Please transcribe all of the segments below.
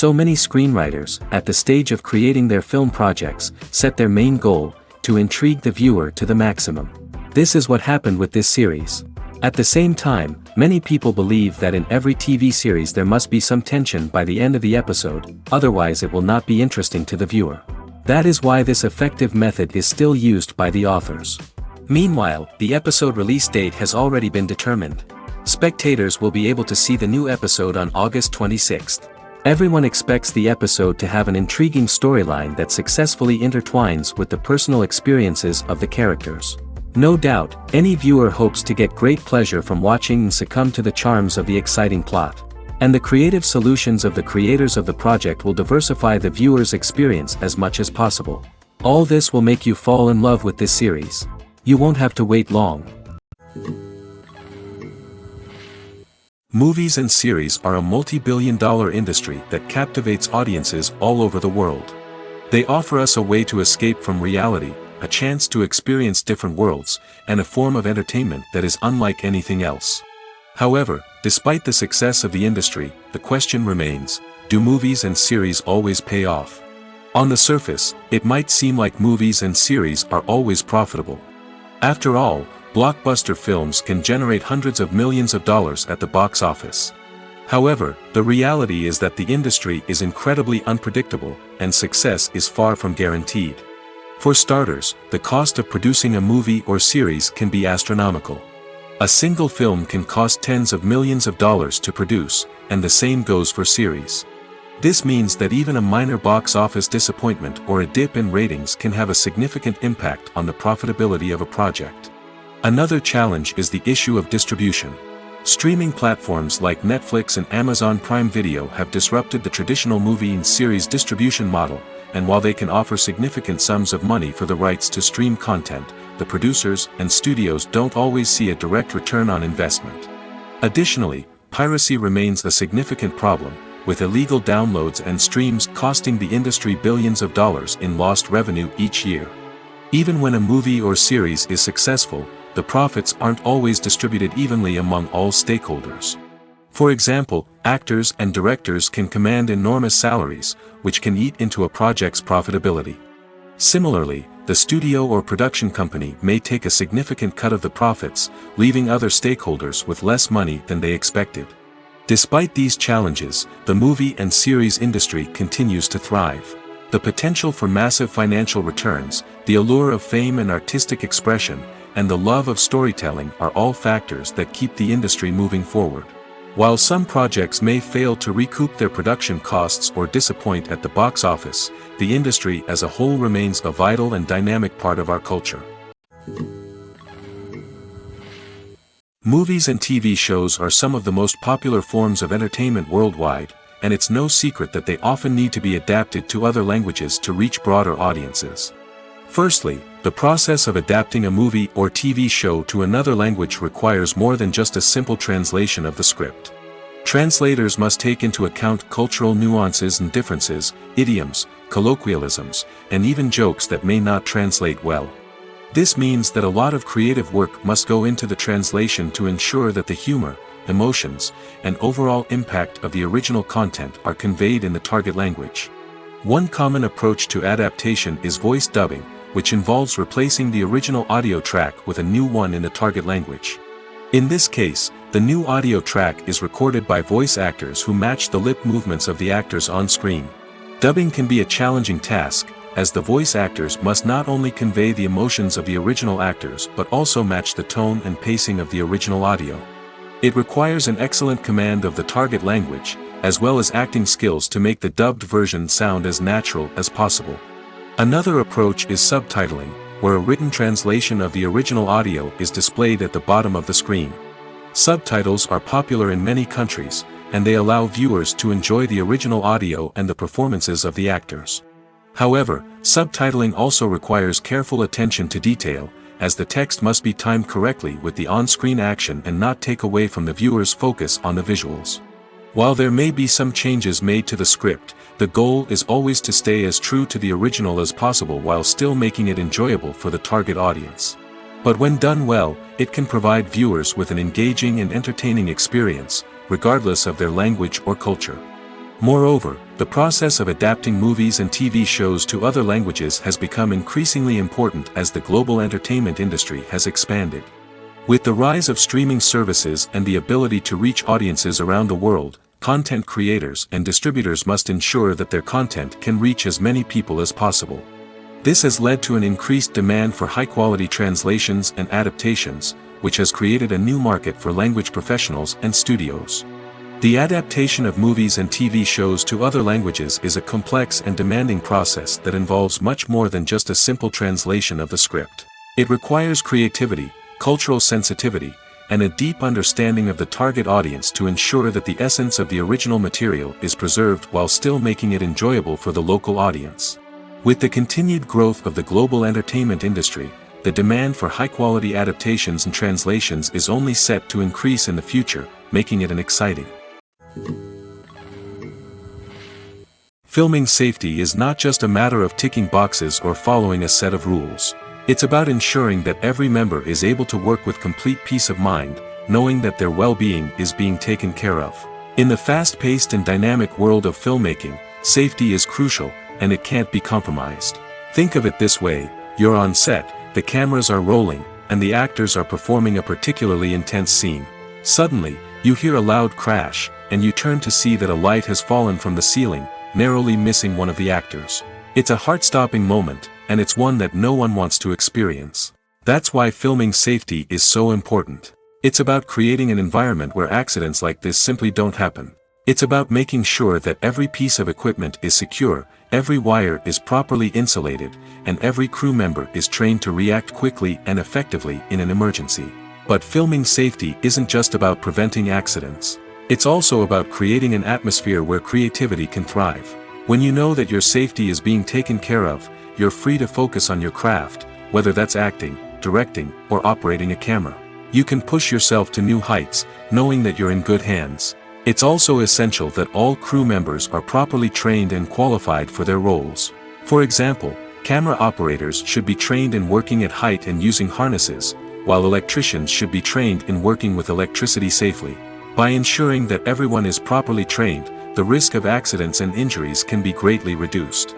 So many screenwriters, at the stage of creating their film projects, set their main goal, to intrigue the viewer to the maximum. This is what happened with this series. At the same time, many people believe that in every TV series there must be some tension by the end of the episode, otherwise it will not be interesting to the viewer. That is why this effective method is still used by the authors. Meanwhile, the episode release date has already been determined. Spectators will be able to see the new episode on August 26th. Everyone expects the episode to have an intriguing storyline that successfully intertwines with the personal experiences of the characters. No doubt, any viewer hopes to get great pleasure from watching and succumb to the charms of the exciting plot. And the creative solutions of the creators of the project will diversify the viewer's experience as much as possible. All this will make you fall in love with this series. You won't have to wait long. Movies and series are a multi-billion-dollar industry that captivates audiences all over the world. They offer us a way to escape from reality, a chance to experience different worlds, and a form of entertainment that is unlike anything else. However, despite the success of the industry, the question remains, do movies and series always pay off? On the surface, it might seem like movies and series are always profitable. After all, blockbuster films can generate hundreds of millions of dollars at the box office. However, the reality is that the industry is incredibly unpredictable, and success is far from guaranteed. For starters, the cost of producing a movie or series can be astronomical. A single film can cost tens of millions of dollars to produce, and the same goes for series. This means that even a minor box office disappointment or a dip in ratings can have a significant impact on the profitability of a project. Another challenge is the issue of distribution. Streaming platforms like Netflix and Amazon Prime Video have disrupted the traditional movie and series distribution model, and while they can offer significant sums of money for the rights to stream content, the producers and studios don't always see a direct return on investment. Additionally, piracy remains a significant problem, with illegal downloads and streams costing the industry billions of dollars in lost revenue each year. Even when a movie or series is successful, the profits aren't always distributed evenly among all stakeholders. For example, actors and directors can command enormous salaries, which can eat into a project's profitability. Similarly, the studio or production company may take a significant cut of the profits, leaving other stakeholders with less money than they expected. Despite these challenges, the movie and series industry continues to thrive. The potential for massive financial returns, the allure of fame and artistic expression, and the love of storytelling are all factors that keep the industry moving forward. While some projects may fail to recoup their production costs or disappoint at the box office, the industry as a whole remains a vital and dynamic part of our culture. Movies and TV shows are some of the most popular forms of entertainment worldwide, and it's no secret that they often need to be adapted to other languages to reach broader audiences. Firstly, the process of adapting a movie or TV show to another language requires more than just a simple translation of the script. Translators must take into account cultural nuances and differences, idioms, colloquialisms, and even jokes that may not translate well. This means that a lot of creative work must go into the translation to ensure that the humor, emotions, and overall impact of the original content are conveyed in the target language. One common approach to adaptation is voice dubbing, which involves replacing the original audio track with a new one in the target language. In this case, the new audio track is recorded by voice actors who match the lip movements of the actors on screen. Dubbing can be a challenging task, as the voice actors must not only convey the emotions of the original actors but also match the tone and pacing of the original audio. It requires an excellent command of the target language, as well as acting skills to make the dubbed version sound as natural as possible. Another approach is subtitling, where a written translation of the original audio is displayed at the bottom of the screen. Subtitles are popular in many countries, and they allow viewers to enjoy the original audio and the performances of the actors. However, subtitling also requires careful attention to detail, as the text must be timed correctly with the on-screen action and not take away from the viewer's focus on the visuals. While there may be some changes made to the script, the goal is always to stay as true to the original as possible while still making it enjoyable for the target audience. But when done well, it can provide viewers with an engaging and entertaining experience, regardless of their language or culture. Moreover, the process of adapting movies and TV shows to other languages has become increasingly important as the global entertainment industry has expanded. With the rise of streaming services and the ability to reach audiences around the world, content creators and distributors must ensure that their content can reach as many people as possible. This has led to an increased demand for high-quality translations and adaptations, which has created a new market for language professionals and studios. The adaptation of movies and TV shows to other languages is a complex and demanding process that involves much more than just a simple translation of the script. It requires creativity, cultural sensitivity, and a deep understanding of the target audience to ensure that the essence of the original material is preserved while still making it enjoyable for the local audience. With the continued growth of the global entertainment industry, the demand for high-quality adaptations and translations is only set to increase in the future, making it an exciting. Filming safety is not just a matter of ticking boxes or following a set of rules. It's about ensuring that every member is able to work with complete peace of mind, knowing that their well-being is being taken care of. In the fast-paced and dynamic world of filmmaking, safety is crucial, and it can't be compromised. Think of it this way: you're on set, the cameras are rolling, and the actors are performing a particularly intense scene. Suddenly, you hear a loud crash, and you turn to see that a light has fallen from the ceiling, narrowly missing one of the actors. It's a heart-stopping moment, and it's one that no one wants to experience. That's why filming safety is so important. It's about creating an environment where accidents like this simply don't happen. It's about making sure that every piece of equipment is secure, every wire is properly insulated, and every crew member is trained to react quickly and effectively in an emergency. But filming safety isn't just about preventing accidents. It's also about creating an atmosphere where creativity can thrive. When you know that your safety is being taken care of, you're free to focus on your craft, whether that's acting, directing, or operating a camera. You can push yourself to new heights, knowing that you're in good hands. It's also essential that all crew members are properly trained and qualified for their roles. For example, camera operators should be trained in working at height and using harnesses, while electricians should be trained in working with electricity safely. By ensuring that everyone is properly trained, the risk of accidents and injuries can be greatly reduced.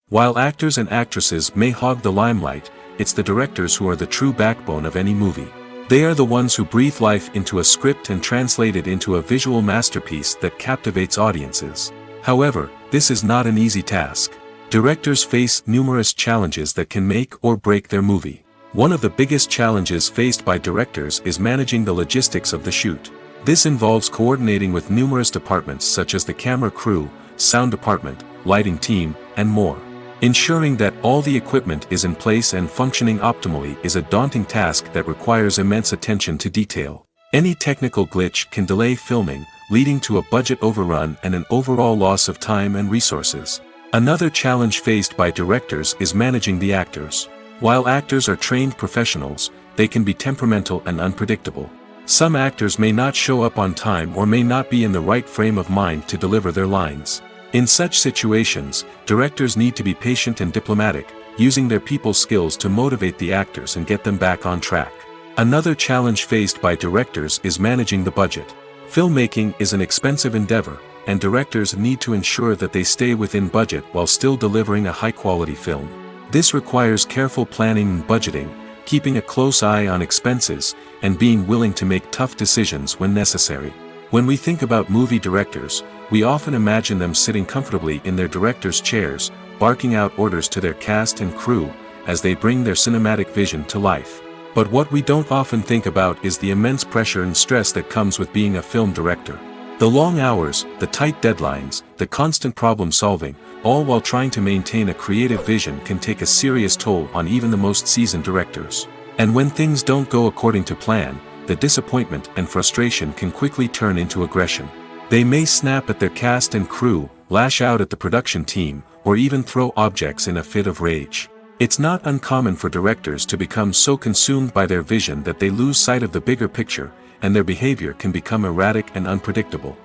While actors and actresses may hog the limelight, it's the directors who are the true backbone of any movie. They are the ones who breathe life into a script and translate it into a visual masterpiece that captivates audiences. However, this is not an easy task. Directors face numerous challenges that can make or break their movie. One of the biggest challenges faced by directors is managing the logistics of the shoot. This involves coordinating with numerous departments such as the camera crew, sound department, lighting team, and more. Ensuring that all the equipment is in place and functioning optimally is a daunting task that requires immense attention to detail. Any technical glitch can delay filming, leading to a budget overrun and an overall loss of time and resources. Another challenge faced by directors is managing the actors. While actors are trained professionals, they can be temperamental and unpredictable. Some actors may not show up on time or may not be in the right frame of mind to deliver their lines. In such situations, directors need to be patient and diplomatic, using their people skills to motivate the actors and get them back on track. Another challenge faced by directors is managing the budget. Filmmaking is an expensive endeavor, and directors need to ensure that they stay within budget while still delivering a high-quality film. This requires careful planning and budgeting, keeping a close eye on expenses, and being willing to make tough decisions when necessary. When we think about movie directors, we often imagine them sitting comfortably in their director's chairs, barking out orders to their cast and crew, as they bring their cinematic vision to life. But what we don't often think about is the immense pressure and stress that comes with being a film director. The long hours, the tight deadlines, the constant problem solving, all while trying to maintain a creative vision can take a serious toll on even the most seasoned directors. And when things don't go according to plan, the disappointment and frustration can quickly turn into aggression. They may snap at their cast and crew, lash out at the production team, or even throw objects in a fit of rage. It's not uncommon for directors to become so consumed by their vision that they lose sight of the bigger picture, and their behavior can become erratic and unpredictable.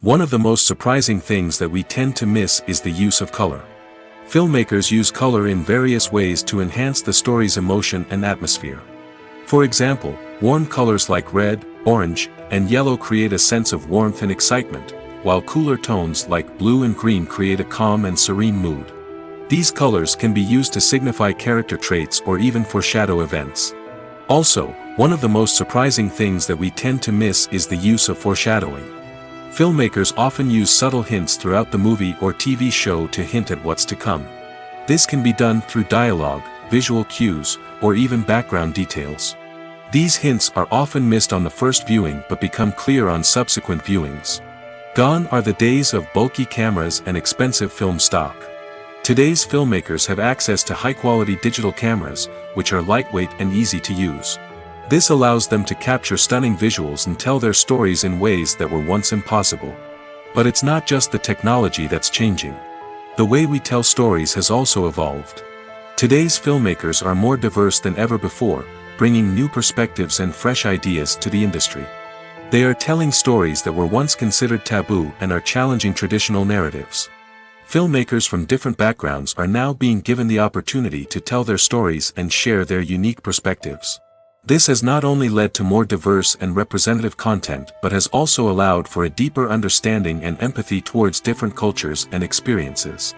One of the most surprising things that we tend to miss is the use of color. Filmmakers use color in various ways to enhance the story's emotion and atmosphere. For example, Warm colors like red, orange, and yellow create a sense of warmth and excitement, while cooler tones like blue and green create a calm and serene mood. These colors can be used to signify character traits or even foreshadow events. Also, one of the most surprising things that we tend to miss is the use of foreshadowing. Filmmakers often use subtle hints throughout the movie or TV show to hint at what's to come. This can be done through dialogue, visual cues, or even background details. These hints are often missed on the first viewing but become clear on subsequent viewings. Gone are the days of bulky cameras and expensive film stock. Today's filmmakers have access to high-quality digital cameras, which are lightweight and easy to use. This allows them to capture stunning visuals and tell their stories in ways that were once impossible. But it's not just the technology that's changing. The way we tell stories has also evolved. Today's filmmakers are more diverse than ever before, bringing new perspectives and fresh ideas to the industry. They are telling stories that were once considered taboo and are challenging traditional narratives. Filmmakers from different backgrounds are now being given the opportunity to tell their stories and share their unique perspectives. This has not only led to more diverse and representative content but has also allowed for a deeper understanding and empathy towards different cultures and experiences.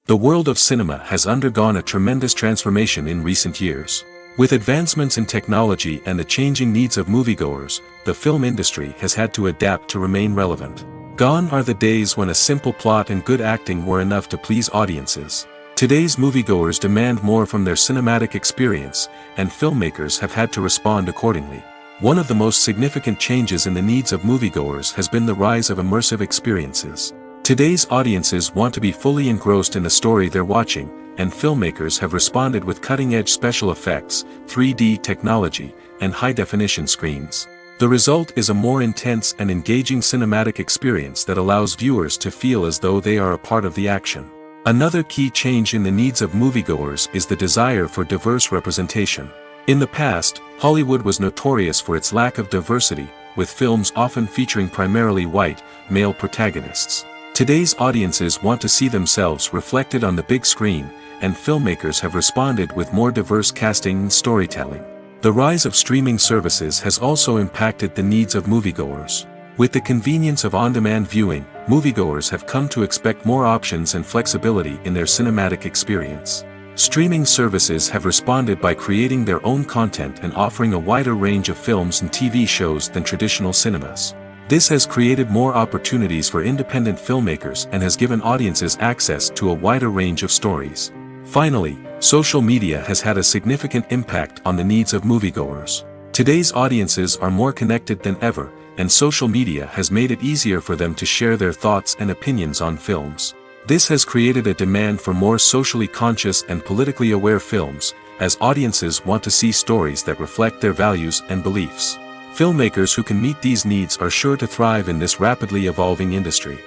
The world of cinema has undergone a tremendous transformation in recent years. With advancements in technology and the changing needs of moviegoers, the film industry has had to adapt to remain relevant. Gone are the days when a simple plot and good acting were enough to please audiences. Today's moviegoers demand more from their cinematic experience, and filmmakers have had to respond accordingly. One of the most significant changes in the needs of moviegoers has been the rise of immersive experiences. Today's audiences want to be fully engrossed in the story they're watching, and filmmakers have responded with cutting-edge special effects, 3D technology, and high-definition screens. The result is a more intense and engaging cinematic experience that allows viewers to feel as though they are a part of the action. Another key change in the needs of moviegoers is the desire for diverse representation. In the past, Hollywood was notorious for its lack of diversity, with films often featuring primarily white, male protagonists. Today's audiences want to see themselves reflected on the big screen, and filmmakers have responded with more diverse casting and storytelling. The rise of streaming services has also impacted the needs of moviegoers. With the convenience of on-demand viewing, moviegoers have come to expect more options and flexibility in their cinematic experience. Streaming services have responded by creating their own content and offering a wider range of films and TV shows than traditional cinemas. This has created more opportunities for independent filmmakers and has given audiences access to a wider range of stories. Finally, social media has had a significant impact on the needs of moviegoers. Today's audiences are more connected than ever, and social media has made it easier for them to share their thoughts and opinions on films. This has created a demand for more socially conscious and politically aware films, as audiences want to see stories that reflect their values and beliefs. Filmmakers who can meet these needs are sure to thrive in this rapidly evolving industry.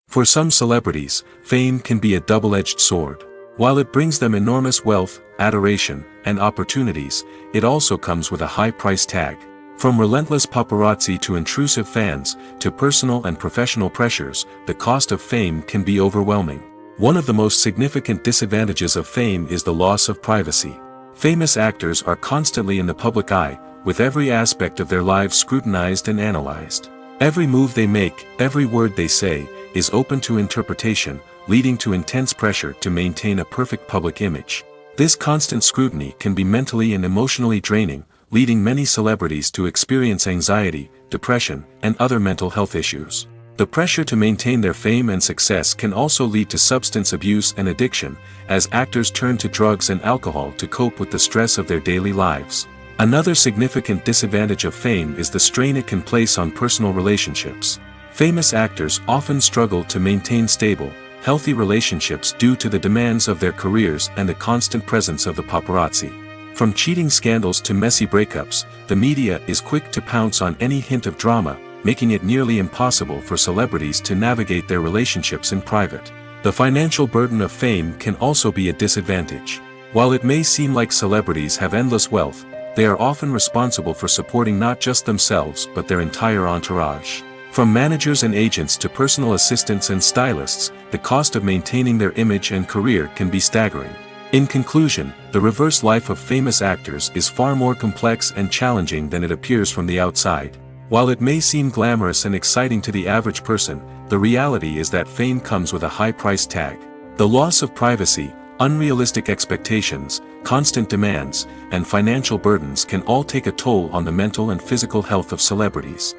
For some celebrities, fame can be a double-edged sword. While it brings them enormous wealth, adoration, and opportunities, it also comes with a high price tag. From relentless paparazzi to intrusive fans, to personal and professional pressures, the cost of fame can be overwhelming. One of the most significant disadvantages of fame is the loss of privacy. Famous actors are constantly in the public eye, with every aspect of their lives scrutinized and analyzed. Every move they make, every word they say, is open to interpretation, leading to intense pressure to maintain a perfect public image. This constant scrutiny can be mentally and emotionally draining, leading many celebrities to experience anxiety, depression, and other mental health issues. The pressure to maintain their fame and success can also lead to substance abuse and addiction, as actors turn to drugs and alcohol to cope with the stress of their daily lives. Another significant disadvantage of fame is the strain it can place on personal relationships. Famous actors often struggle to maintain stable, healthy relationships due to the demands of their careers and the constant presence of the paparazzi. From cheating scandals to messy breakups, the media is quick to pounce on any hint of drama, making it nearly impossible for celebrities to navigate their relationships in private. The financial burden of fame can also be a disadvantage. While it may seem like celebrities have endless wealth, they are often responsible for supporting not just themselves but their entire entourage. From managers and agents to personal assistants and stylists, the cost of maintaining their image and career can be staggering. In conclusion, the reverse life of famous actors is far more complex and challenging than it appears from the outside. While it may seem glamorous and exciting to the average person, the reality is that fame comes with a high price tag. The loss of privacy, unrealistic expectations, constant demands, and financial burdens can all take a toll on the mental and physical health of celebrities.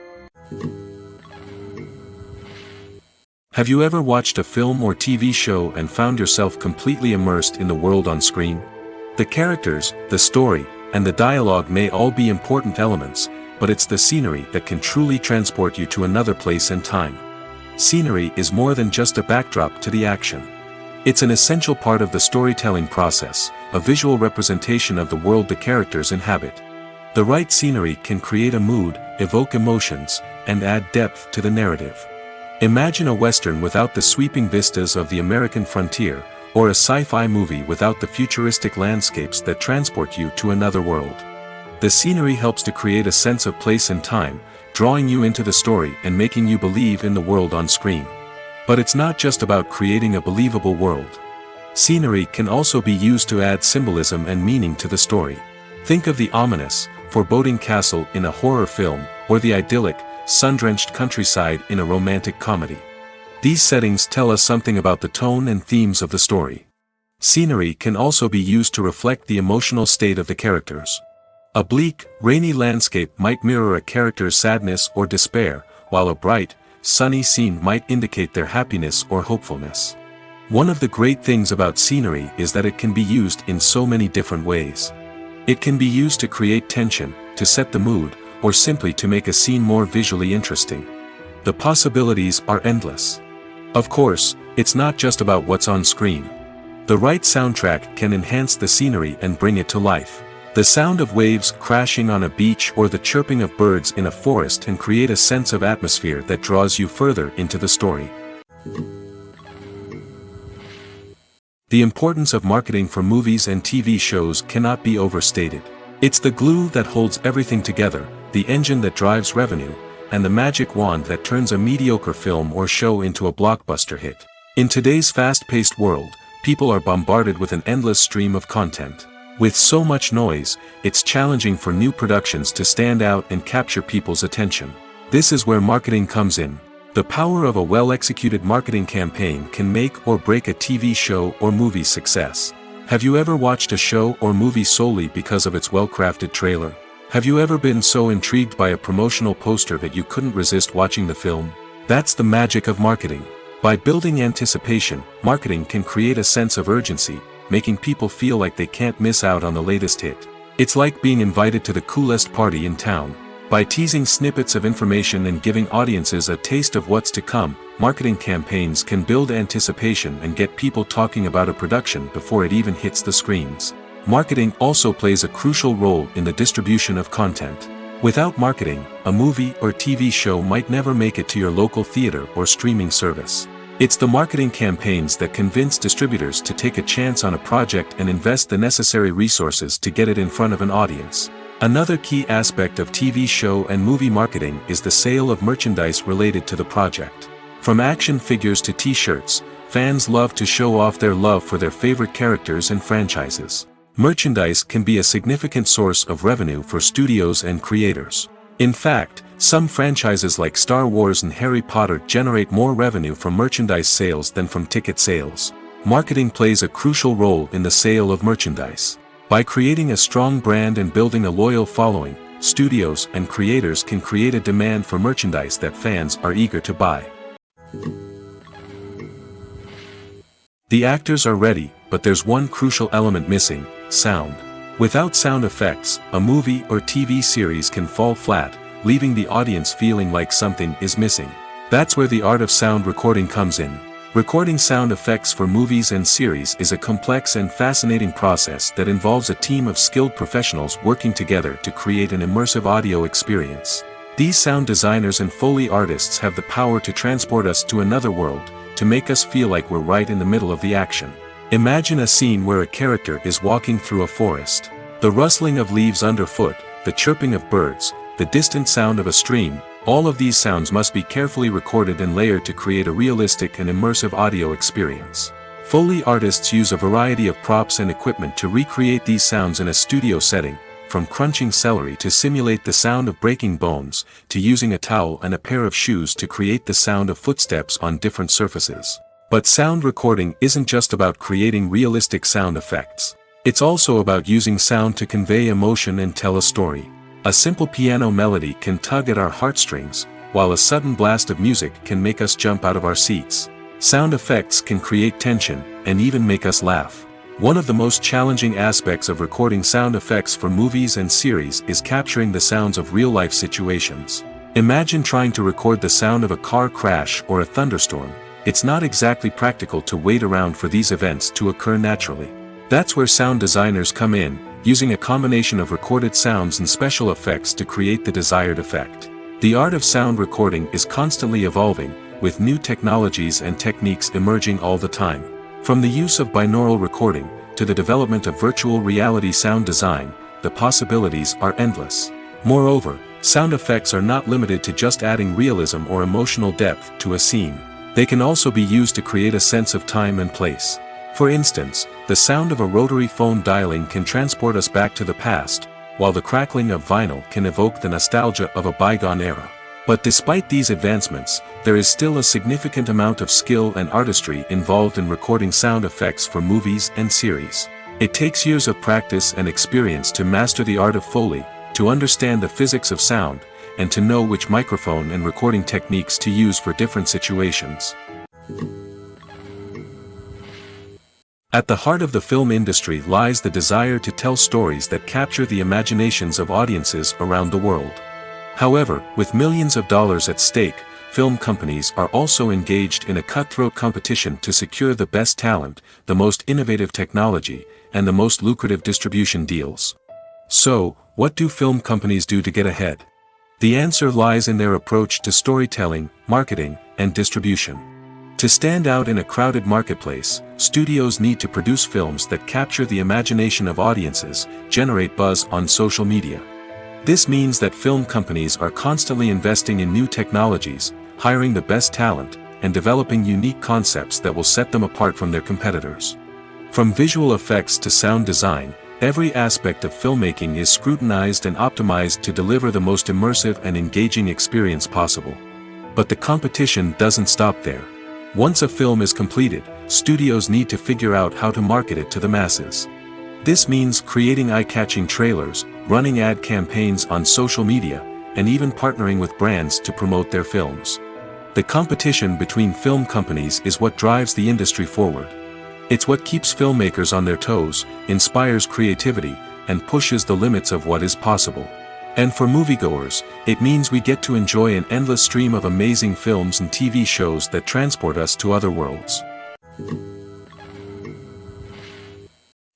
Have you ever watched a film or TV show and found yourself completely immersed in the world on screen? The characters, the story, and the dialogue may all be important elements, but it's the scenery that can truly transport you to another place and time. Scenery is more than just a backdrop to the action. It's an essential part of the storytelling process, a visual representation of the world the characters inhabit. The right scenery can create a mood, evoke emotions, and add depth to the narrative. Imagine a Western without the sweeping vistas of the American frontier, or a sci-fi movie without the futuristic landscapes that transport you to another world. The scenery helps to create a sense of place and time, drawing you into the story and making you believe in the world on screen. But it's not just about creating a believable world. Scenery can also be used to add symbolism and meaning to the story. Think of the ominous, foreboding castle in a horror film, or the idyllic, sun-drenched countryside in a romantic comedy. These settings tell us something about the tone and themes of the story. Scenery can also be used to reflect the emotional state of the characters. A bleak, rainy landscape might mirror a character's sadness or despair, while a bright, sunny scene might indicate their happiness or hopefulness. One of the great things about scenery is that it can be used in so many different ways. It can be used to create tension, to set the mood, or simply to make a scene more visually interesting. The possibilities are endless. Of course, it's not just about what's on screen. The right soundtrack can enhance the scenery and bring it to life. The sound of waves crashing on a beach or the chirping of birds in a forest can create a sense of atmosphere that draws you further into the story. The importance of marketing for movies and TV shows cannot be overstated. It's the glue that holds everything together, the engine that drives revenue, and the magic wand that turns a mediocre film or show into a blockbuster hit. In today's fast-paced world, people are bombarded with an endless stream of content. With so much noise, it's challenging for new productions to stand out and capture people's attention. This is where marketing comes in. The power of a well-executed marketing campaign can make or break a TV show or movie's success. Have you ever watched a show or movie solely because of its well-crafted trailer? Have you ever been so intrigued by a promotional poster that you couldn't resist watching the film? That's the magic of marketing. By building anticipation, marketing can create a sense of urgency, making people feel like they can't miss out on the latest hit. It's like being invited to the coolest party in town. By teasing snippets of information and giving audiences a taste of what's to come, marketing campaigns can build anticipation and get people talking about a production before it even hits the screens. Marketing also plays a crucial role in the distribution of content. Without marketing, a movie or TV show might never make it to your local theater or streaming service. It's the marketing campaigns that convince distributors to take a chance on a project and invest the necessary resources to get it in front of an audience. Another key aspect of TV show and movie marketing is the sale of merchandise related to the project. From action figures to t-shirts, fans love to show off their love for their favorite characters and franchises. Merchandise can be a significant source of revenue for studios and creators. In fact, some franchises like Star Wars and Harry Potter generate more revenue from merchandise sales than from ticket sales. Marketing plays a crucial role in the sale of merchandise. By creating a strong brand and building a loyal following, studios and creators can create a demand for merchandise that fans are eager to buy. The actors are ready, but there's one crucial element missing: sound. Without sound effects, a movie or TV series can fall flat, leaving the audience feeling like something is missing. That's where the art of sound recording comes in. Recording sound effects for movies and series is a complex and fascinating process that involves a team of skilled professionals working together to create an immersive audio experience. These sound designers and Foley artists have the power to transport us to another world, to make us feel like we're right in the middle of the action. Imagine a scene where a character is walking through a forest. The rustling of leaves underfoot, the chirping of birds, the distant sound of a stream, All of these sounds must be carefully recorded and layered to create a realistic and immersive audio experience. Foley artists use a variety of props and equipment to recreate these sounds in a studio setting, from crunching celery to simulate the sound of breaking bones, to using a towel and a pair of shoes to create the sound of footsteps on different surfaces. But sound recording isn't just about creating realistic sound effects. It's also about using sound to convey emotion and tell a story. A simple piano melody can tug at our heartstrings, while a sudden blast of music can make us jump out of our seats. Sound effects can create tension, and even make us laugh. One of the most challenging aspects of recording sound effects for movies and series is capturing the sounds of real-life situations. Imagine trying to record the sound of a car crash or a thunderstorm. It's not exactly practical to wait around for these events to occur naturally. That's where sound designers come in, using a combination of recorded sounds and special effects to create the desired effect. The art of sound recording is constantly evolving, with new technologies and techniques emerging all the time. From the use of binaural recording, to the development of virtual reality sound design, the possibilities are endless. Moreover, sound effects are not limited to just adding realism or emotional depth to a scene. They can also be used to create a sense of time and place. For instance, the sound of a rotary phone dialing can transport us back to the past, while the crackling of vinyl can evoke the nostalgia of a bygone era. But despite these advancements, there is still a significant amount of skill and artistry involved in recording sound effects for movies and series. It takes years of practice and experience to master the art of Foley, to understand the physics of sound, and to know which microphone and recording techniques to use for different situations. At the heart of the film industry lies the desire to tell stories that capture the imaginations of audiences around the world. However, with millions of dollars at stake, film companies are also engaged in a cutthroat competition to secure the best talent, the most innovative technology, and the most lucrative distribution deals. So, what do film companies do to get ahead? The answer lies in their approach to storytelling, marketing, and distribution. To stand out in a crowded marketplace, studios need to produce films that capture the imagination of audiences, generate buzz on social media. This means that film companies are constantly investing in new technologies, hiring the best talent, and developing unique concepts that will set them apart from their competitors. From visual effects to sound design, every aspect of filmmaking is scrutinized and optimized to deliver the most immersive and engaging experience possible. But the competition doesn't stop there. Once a film is completed, studios need to figure out how to market it to the masses. This means creating eye-catching trailers, running ad campaigns on social media, and even partnering with brands to promote their films. The competition between film companies is what drives the industry forward. It's what keeps filmmakers on their toes, inspires creativity, and pushes the limits of what is possible. And for moviegoers, it means we get to enjoy an endless stream of amazing films and TV shows that transport us to other worlds.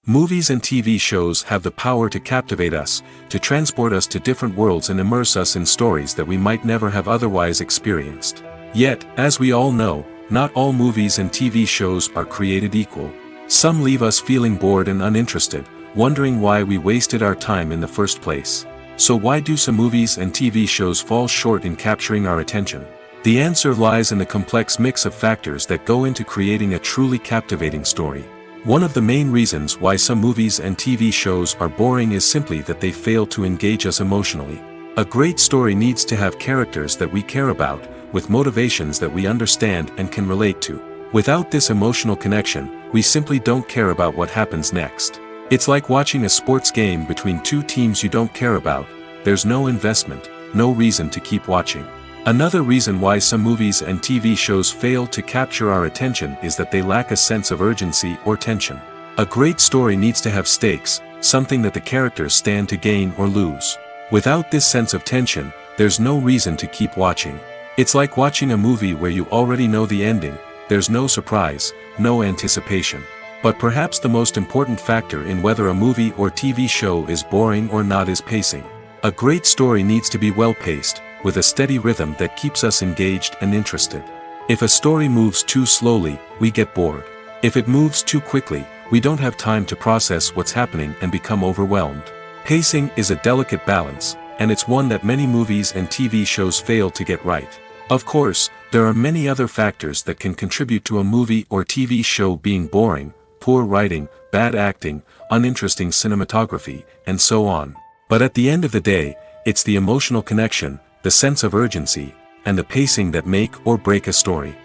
Movies and TV shows have the power to captivate us, to transport us to different worlds and immerse us in stories that we might never have otherwise experienced. Yet, as we all know, not all movies and TV shows are created equal. Some leave us feeling bored and uninterested, wondering why we wasted our time in the first place. So why do some movies and TV shows fall short in capturing our attention? The answer lies in the complex mix of factors that go into creating a truly captivating story. One of the main reasons why some movies and TV shows are boring is simply that they fail to engage us emotionally. A great story needs to have characters that we care about, with motivations that we understand and can relate to. Without this emotional connection, we simply don't care about what happens next. It's like watching a sports game between two teams you don't care about. There's no investment, no reason to keep watching. Another reason why some movies and TV shows fail to capture our attention is that they lack a sense of urgency or tension. A great story needs to have stakes, something that the characters stand to gain or lose. Without this sense of tension, there's no reason to keep watching. It's like watching a movie where you already know the ending, there's no surprise, no anticipation. But perhaps the most important factor in whether a movie or TV show is boring or not is pacing. A great story needs to be well-paced, with a steady rhythm that keeps us engaged and interested. If a story moves too slowly, we get bored. If it moves too quickly, we don't have time to process what's happening and become overwhelmed. Pacing is a delicate balance, and it's one that many movies and TV shows fail to get right. Of course, there are many other factors that can contribute to a movie or TV show being boring: poor writing, bad acting, uninteresting cinematography, and so on. But at the end of the day, it's the emotional connection, the sense of urgency, and the pacing that make or break a story.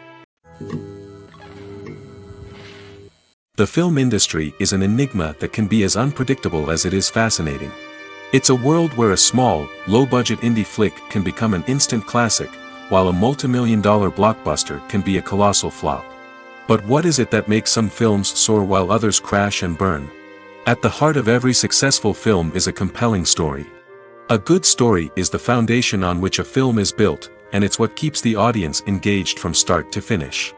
The film industry is an enigma that can be as unpredictable as it is fascinating. It's a world where a small, low-budget indie flick can become an instant classic, while a multi-million-dollar blockbuster can be a colossal flop. But what is it that makes some films soar while others crash and burn? At the heart of every successful film is a compelling story. A good story is the foundation on which a film is built, and it's what keeps the audience engaged from start to finish.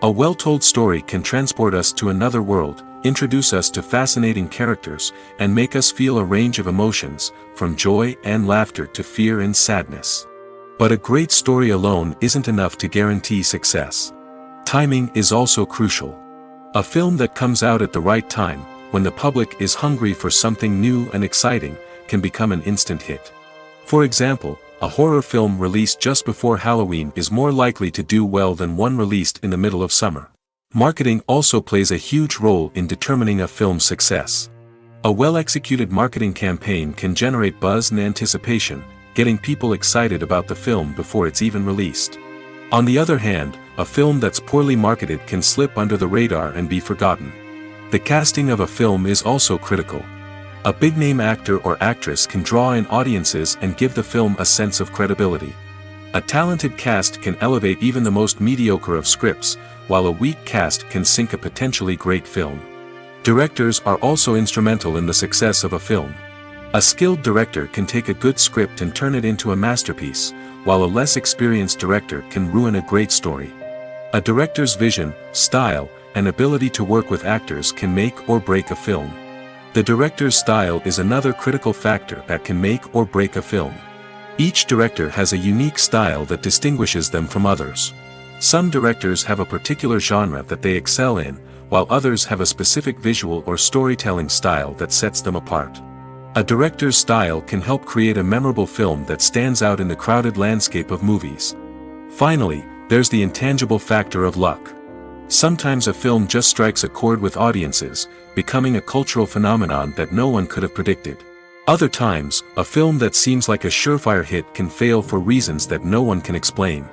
A well-told story can transport us to another world, introduce us to fascinating characters, and make us feel a range of emotions, from joy and laughter to fear and sadness. But a great story alone isn't enough to guarantee success. Timing is also crucial. A film that comes out at the right time, when the public is hungry for something new and exciting, can become an instant hit. For example, a horror film released just before Halloween is more likely to do well than one released in the middle of summer. Marketing also plays a huge role in determining a film's success. A well-executed marketing campaign can generate buzz and anticipation, getting people excited about the film before it's even released. On the other hand, a film that's poorly marketed can slip under the radar and be forgotten. The casting of a film is also critical. A big-name actor or actress can draw in audiences and give the film a sense of credibility. A talented cast can elevate even the most mediocre of scripts, while a weak cast can sink a potentially great film. Directors are also instrumental in the success of a film. A skilled director can take a good script and turn it into a masterpiece, while a less experienced director can ruin a great story. A director's vision, style, and ability to work with actors can make or break a film. The director's style is another critical factor that can make or break a film. Each director has a unique style that distinguishes them from others. Some directors have a particular genre that they excel in, while others have a specific visual or storytelling style that sets them apart. A director's style can help create a memorable film that stands out in the crowded landscape of movies. Finally, there's the intangible factor of luck. Sometimes a film just strikes a chord with audiences, becoming a cultural phenomenon that no one could have predicted. Other times, a film that seems like a surefire hit can fail for reasons that no one can explain.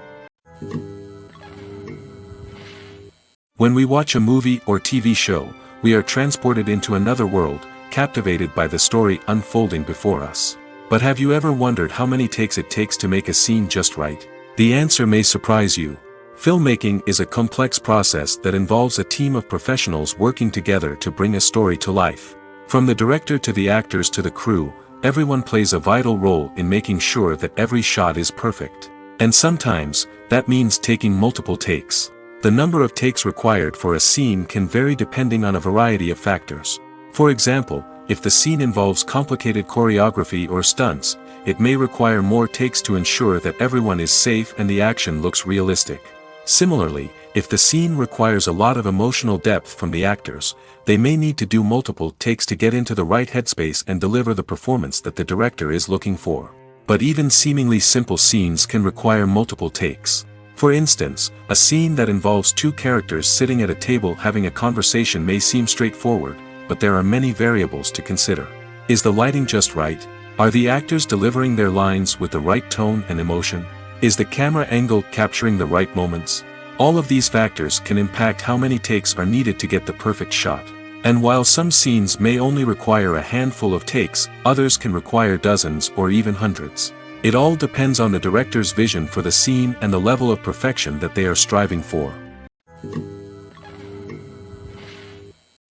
When we watch a movie or TV show, we are transported into another world, captivated by the story unfolding before us. But have you ever wondered how many takes it takes to make a scene just right? The answer may surprise you. Filmmaking is a complex process that involves a team of professionals working together to bring a story to life. From the director to the actors to the crew, everyone plays a vital role in making sure that every shot is perfect. And sometimes, that means taking multiple takes. The number of takes required for a scene can vary depending on a variety of factors. For example, if the scene involves complicated choreography or stunts, it may require more takes to ensure that everyone is safe and the action looks realistic. Similarly, if the scene requires a lot of emotional depth from the actors, they may need to do multiple takes to get into the right headspace and deliver the performance that the director is looking for. But even seemingly simple scenes can require multiple takes. For instance, a scene that involves two characters sitting at a table having a conversation may seem straightforward, but there are many variables to consider. Is the lighting just right? Are the actors delivering their lines with the right tone and emotion? Is the camera angle capturing the right moments? All of these factors can impact how many takes are needed to get the perfect shot. And while some scenes may only require a handful of takes, others can require dozens or even hundreds. It all depends on the director's vision for the scene and the level of perfection that they are striving for.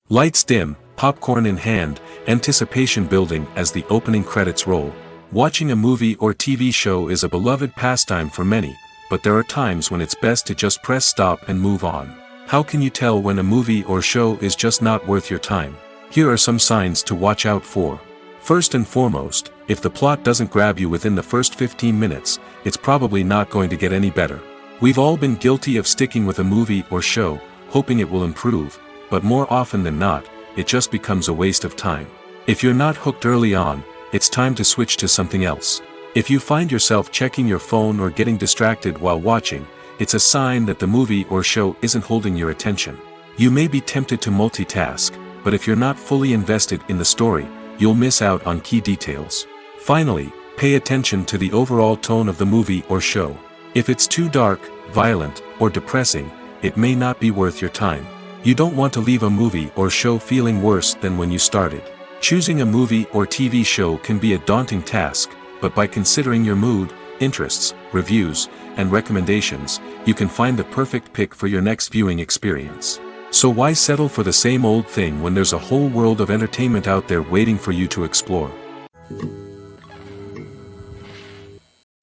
Lights dim, popcorn in hand, anticipation building as the opening credits roll. Watching a movie or TV show is a beloved pastime for many, but there are times when it's best to just press stop and move on. How can you tell when a movie or show is just not worth your time? Here are some signs to watch out for. First and foremost, if the plot doesn't grab you within the first 15 minutes, it's probably not going to get any better. We've all been guilty of sticking with a movie or show, hoping it will improve, but more often than not, it just becomes a waste of time. If you're not hooked early on, it's time to switch to something else. If you find yourself checking your phone or getting distracted while watching, it's a sign that the movie or show isn't holding your attention. You may be tempted to multitask, but if you're not fully invested in the story, you'll miss out on key details. Finally, pay attention to the overall tone of the movie or show. If it's too dark, violent, or depressing, it may not be worth your time. You don't want to leave a movie or show feeling worse than when you started. Choosing a movie or TV show can be a daunting task, but by considering your mood, interests, reviews, and recommendations, you can find the perfect pick for your next viewing experience. So why settle for the same old thing when there's a whole world of entertainment out there waiting for you to explore?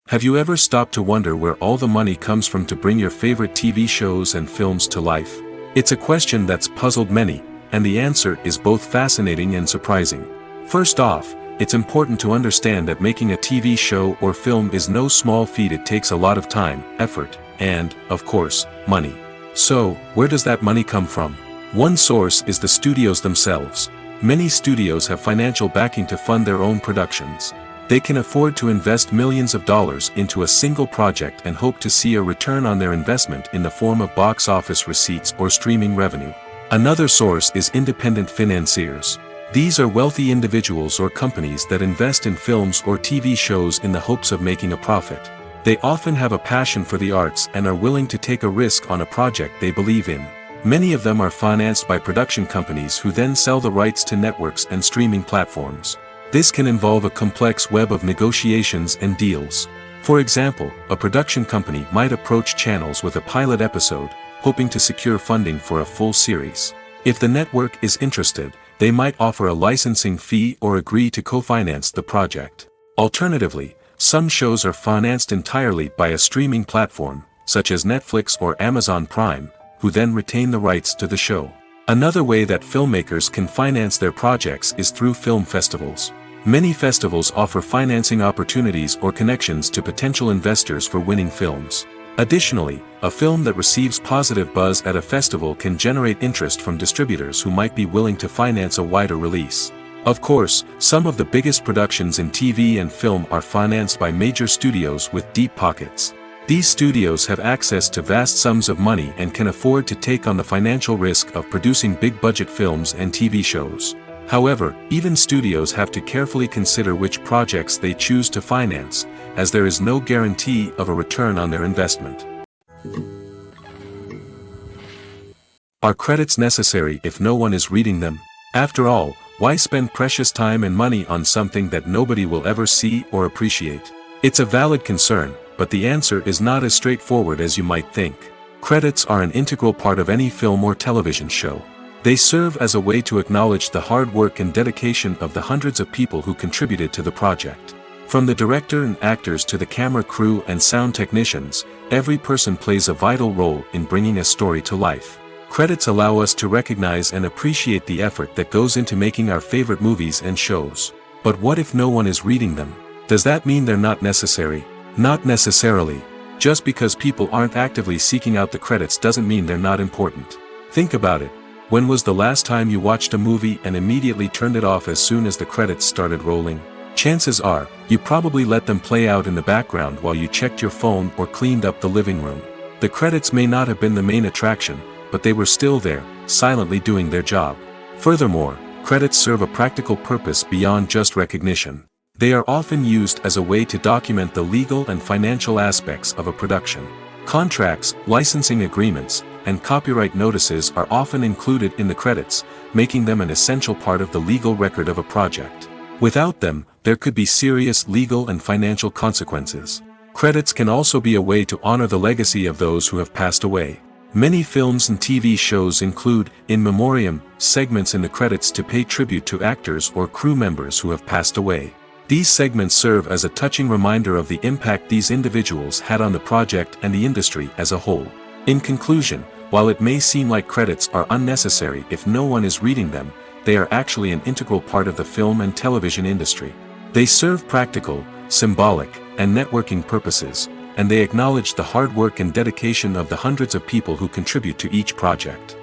Have you ever stopped to wonder where all the money comes from to bring your favorite TV shows and films to life? It's a question that's puzzled many, and the answer is both fascinating and surprising. First off, it's important to understand that making a TV show or film is no small feat. It takes a lot of time, effort, and, of course, money. So, where does that money come from? One source is the studios themselves. Many studios have financial backing to fund their own productions. They can afford to invest millions of dollars into a single project and hope to see a return on their investment in the form of box office receipts or streaming revenue. Another source is independent financiers. These are wealthy individuals or companies that invest in films or TV shows in the hopes of making a profit. They often have a passion for the arts and are willing to take a risk on a project they believe in. Many of them are financed by production companies who then sell the rights to networks and streaming platforms. This can involve a complex web of negotiations and deals. For example, a production company might approach channels with a pilot episode, hoping to secure funding for a full series. If the network is interested, they might offer a licensing fee or agree to co-finance the project. Alternatively, some shows are financed entirely by a streaming platform, such as Netflix or Amazon Prime, who then retain the rights to the show. Another way that filmmakers can finance their projects is through film festivals. Many festivals offer financing opportunities or connections to potential investors for winning films. Additionally, a film that receives positive buzz at a festival can generate interest from distributors who might be willing to finance a wider release. Of course, some of the biggest productions in TV and film are financed by major studios with deep pockets. These studios have access to vast sums of money and can afford to take on the financial risk of producing big-budget films and TV shows. However, even studios have to carefully consider which projects they choose to finance, as there is no guarantee of a return on their investment. Are credits necessary if no one is reading them? After all, why spend precious time and money on something that nobody will ever see or appreciate? It's a valid concern, but the answer is not as straightforward as you might think. Credits are an integral part of any film or television show. They serve as a way to acknowledge the hard work and dedication of the hundreds of people who contributed to the project. From the director and actors to the camera crew and sound technicians, every person plays a vital role in bringing a story to life. Credits allow us to recognize and appreciate the effort that goes into making our favorite movies and shows. But what if no one is reading them? Does that mean they're not necessary? Not necessarily. Just because people aren't actively seeking out the credits doesn't mean they're not important. Think about it. When was the last time you watched a movie and immediately turned it off as soon as the credits started rolling? Chances are, you probably let them play out in the background while you checked your phone or cleaned up the living room. The credits may not have been the main attraction, but they were still there, silently doing their job. Furthermore, credits serve a practical purpose beyond just recognition. They are often used as a way to document the legal and financial aspects of a production. Contracts, licensing agreements, and copyright notices are often included in the credits, making them an essential part of the legal record of a project. Without them, there could be serious legal and financial consequences. Credits can also be a way to honor the legacy of those who have passed away. Many films and TV shows include, in memoriam, segments in the credits to pay tribute to actors or crew members who have passed away. These segments serve as a touching reminder of the impact these individuals had on the project and the industry as a whole. In conclusion, while it may seem like credits are unnecessary if no one is reading them, they are actually an integral part of the film and television industry. They serve practical, symbolic, and networking purposes, and they acknowledge the hard work and dedication of the hundreds of people who contribute to each project.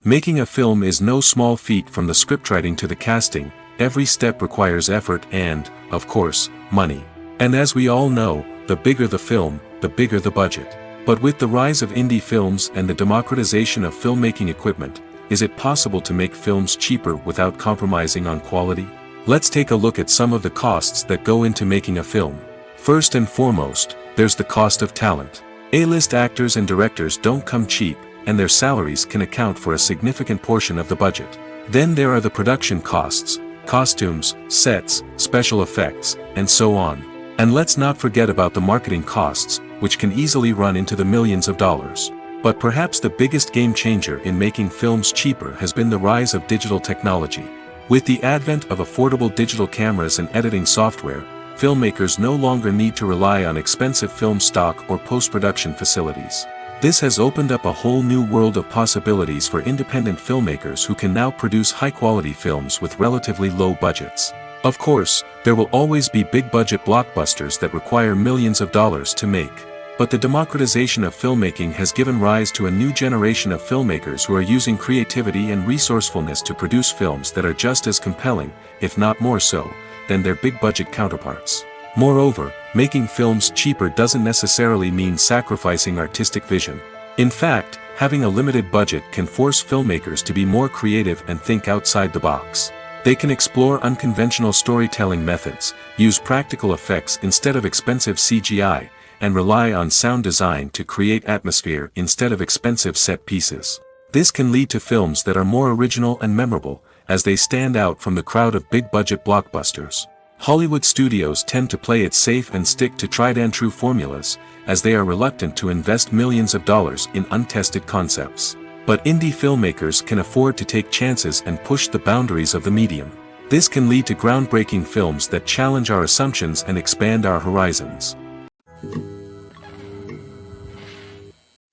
Making a film is no small feat. From the scriptwriting to the casting, every step requires effort and, of course, money. And as we all know, the bigger the film, the bigger the budget. But with the rise of indie films and the democratization of filmmaking equipment, is it possible to make films cheaper without compromising on quality? Let's take a look at some of the costs that go into making a film. First and foremost, there's the cost of talent. A-list actors and directors don't come cheap, and their salaries can account for a significant portion of the budget. Then there are the production costs, costumes, sets, special effects, and so on. And let's not forget about the marketing costs, which can easily run into the millions of dollars. But perhaps the biggest game changer in making films cheaper has been the rise of digital technology. With the advent of affordable digital cameras and editing software, filmmakers no longer need to rely on expensive film stock or post-production facilities. This has opened up a whole new world of possibilities for independent filmmakers who can now produce high-quality films with relatively low budgets. Of course, there will always be big-budget blockbusters that require millions of dollars to make. But the democratization of filmmaking has given rise to a new generation of filmmakers who are using creativity and resourcefulness to produce films that are just as compelling, if not more so, than their big-budget counterparts. Moreover, making films cheaper doesn't necessarily mean sacrificing artistic vision. In fact, having a limited budget can force filmmakers to be more creative and think outside the box. They can explore unconventional storytelling methods, use practical effects instead of expensive CGI, and rely on sound design to create atmosphere instead of expensive set pieces. This can lead to films that are more original and memorable, as they stand out from the crowd of big-budget blockbusters. Hollywood studios tend to play it safe and stick to tried-and-true formulas, as they are reluctant to invest millions of dollars in untested concepts. But indie filmmakers can afford to take chances and push the boundaries of the medium. This can lead to groundbreaking films that challenge our assumptions and expand our horizons.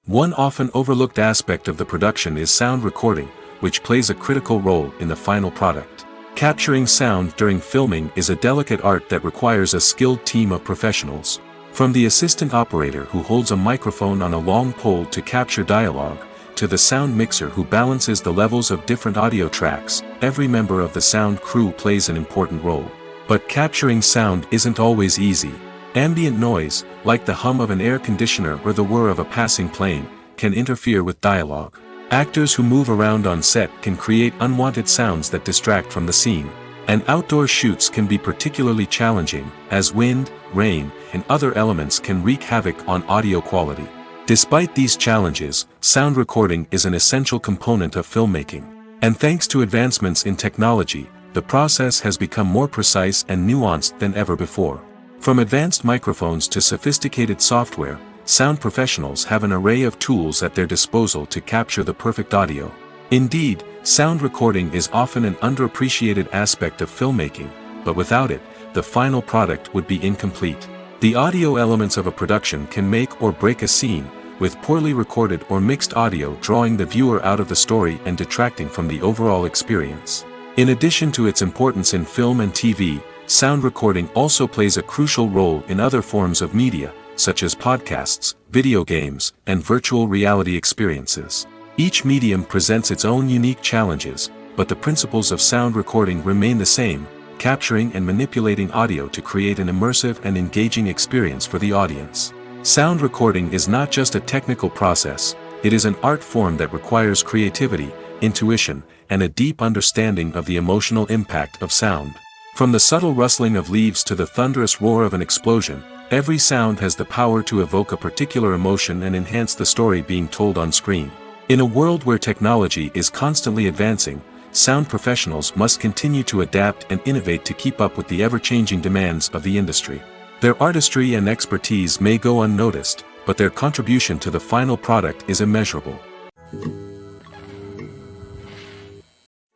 One often overlooked aspect of the production is sound recording, which plays a critical role in the final product. Capturing sound during filming is a delicate art that requires a skilled team of professionals. From the assistant operator who holds a microphone on a long pole to capture dialogue, to the sound mixer who balances the levels of different audio tracks, every member of the sound crew plays an important role. But capturing sound isn't always easy. Ambient noise, like the hum of an air conditioner or the whir of a passing plane, can interfere with dialogue. Actors who move around on set can create unwanted sounds that distract from the scene. And outdoor shoots can be particularly challenging, as wind, rain, and other elements can wreak havoc on audio quality. Despite these challenges, sound recording is an essential component of filmmaking. And thanks to advancements in technology, the process has become more precise and nuanced than ever before. From advanced microphones to sophisticated software, sound professionals have an array of tools at their disposal to capture the perfect audio. Indeed, sound recording is often an underappreciated aspect of filmmaking, but without it, the final product would be incomplete. The audio elements of a production can make or break a scene, with poorly recorded or mixed audio drawing the viewer out of the story and detracting from the overall experience. In addition to its importance in film and TV, sound recording also plays a crucial role in other forms of media, such as podcasts, video games, and virtual reality experiences. Each medium presents its own unique challenges, but the principles of sound recording remain the same, capturing and manipulating audio to create an immersive and engaging experience for the audience. Sound recording is not just a technical process, it is an art form that requires creativity, intuition, and a deep understanding of the emotional impact of sound. From the subtle rustling of leaves to the thunderous roar of an explosion, every sound has the power to evoke a particular emotion and enhance the story being told on screen. In a world where technology is constantly advancing, sound professionals must continue to adapt and innovate to keep up with the ever-changing demands of the industry. Their artistry and expertise may go unnoticed, but their contribution to the final product is immeasurable.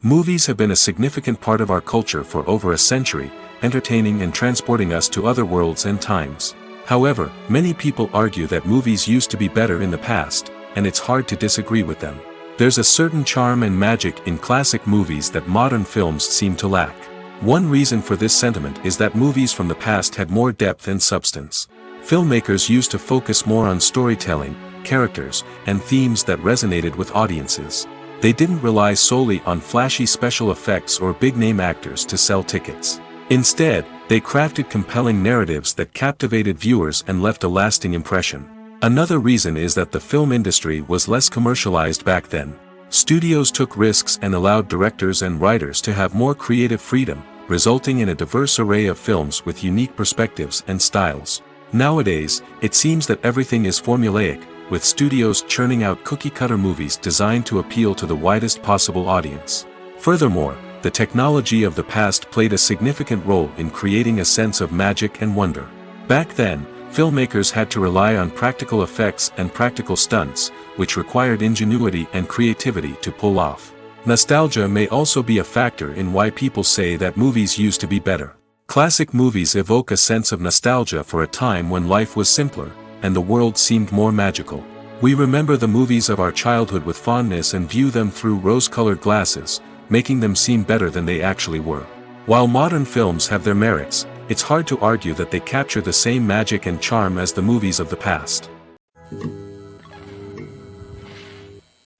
Movies have been a significant part of our culture for over a century, entertaining and transporting us to other worlds and times. However, many people argue that movies used to be better in the past, and it's hard to disagree with them. There's a certain charm and magic in classic movies that modern films seem to lack. One reason for this sentiment is that movies from the past had more depth and substance. Filmmakers used to focus more on storytelling, characters, and themes that resonated with audiences. They didn't rely solely on flashy special effects or big-name actors to sell tickets. Instead, they crafted compelling narratives that captivated viewers and left a lasting impression. Another reason is that the film industry was less commercialized back then. Studios took risks and allowed directors and writers to have more creative freedom, resulting in a diverse array of films with unique perspectives and styles. Nowadays, it seems that everything is formulaic, with studios churning out cookie-cutter movies designed to appeal to the widest possible audience. Furthermore, the technology of the past played a significant role in creating a sense of magic and wonder. Back then, filmmakers had to rely on practical effects and practical stunts, which required ingenuity and creativity to pull off. Nostalgia may also be a factor in why people say that movies used to be better. Classic movies evoke a sense of nostalgia for a time when life was simpler, and the world seemed more magical. We remember the movies of our childhood with fondness and view them through rose-colored glasses, making them seem better than they actually were. While modern films have their merits, it's hard to argue that they capture the same magic and charm as the movies of the past.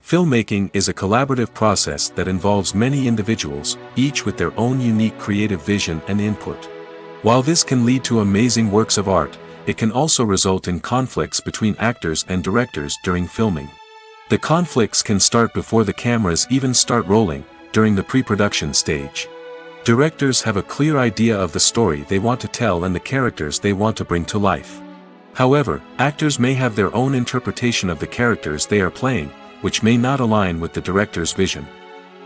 Filmmaking is a collaborative process that involves many individuals, each with their own unique creative vision and input. While this can lead to amazing works of art, it can also result in conflicts between actors and directors during filming. The conflicts can start before the cameras even start rolling, during the pre-production stage. Directors have a clear idea of the story they want to tell and the characters they want to bring to life. However, actors may have their own interpretation of the characters they are playing, which may not align with the director's vision.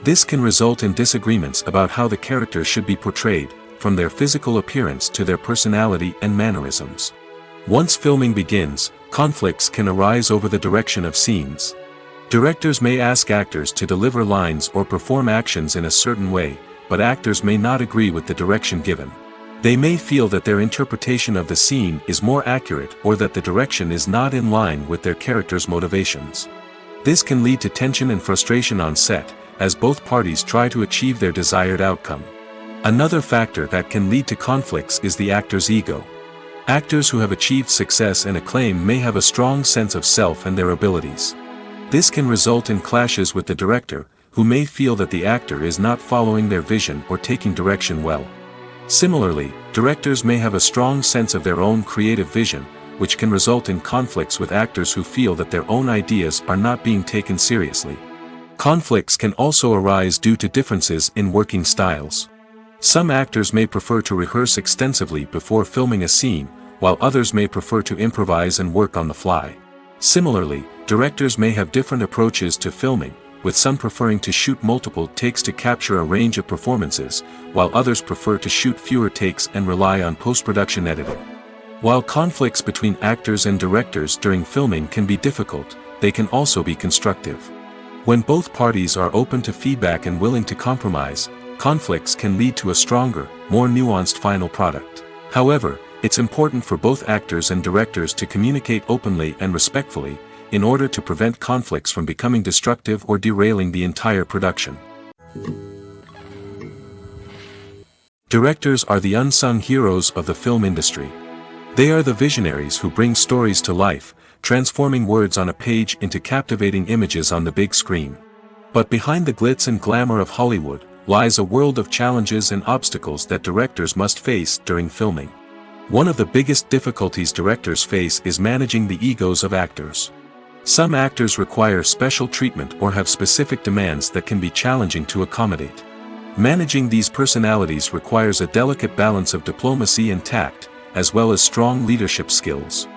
This can result in disagreements about how the characters should be portrayed, from their physical appearance to their personality and mannerisms. Once filming begins, conflicts can arise over the direction of scenes. Directors may ask actors to deliver lines or perform actions in a certain way, but actors may not agree with the direction given. They may feel that their interpretation of the scene is more accurate or that the direction is not in line with their character's motivations. This can lead to tension and frustration on set, as both parties try to achieve their desired outcome. Another factor that can lead to conflicts is the actor's ego. Actors who have achieved success and acclaim may have a strong sense of self and their abilities. This can result in clashes with the director, who may feel that the actor is not following their vision or taking direction well. Similarly, directors may have a strong sense of their own creative vision, which can result in conflicts with actors who feel that their own ideas are not being taken seriously. Conflicts can also arise due to differences in working styles. Some actors may prefer to rehearse extensively before filming a scene, while others may prefer to improvise and work on the fly. Similarly, directors may have different approaches to filming, with some preferring to shoot multiple takes to capture a range of performances, while others prefer to shoot fewer takes and rely on post-production editing. While conflicts between actors and directors during filming can be difficult, they can also be constructive. When both parties are open to feedback and willing to compromise, conflicts can lead to a stronger, more nuanced final product. However, it's important for both actors and directors to communicate openly and respectfully, in order to prevent conflicts from becoming destructive or derailing the entire production. Directors are the unsung heroes of the film industry. They are the visionaries who bring stories to life, transforming words on a page into captivating images on the big screen. But behind the glitz and glamour of Hollywood, lies a world of challenges and obstacles that directors must face during filming. One of the biggest difficulties directors face is managing the egos of actors. Some actors require special treatment or have specific demands that can be challenging to accommodate. Managing these personalities requires a delicate balance of diplomacy and tact, as well as strong leadership skills.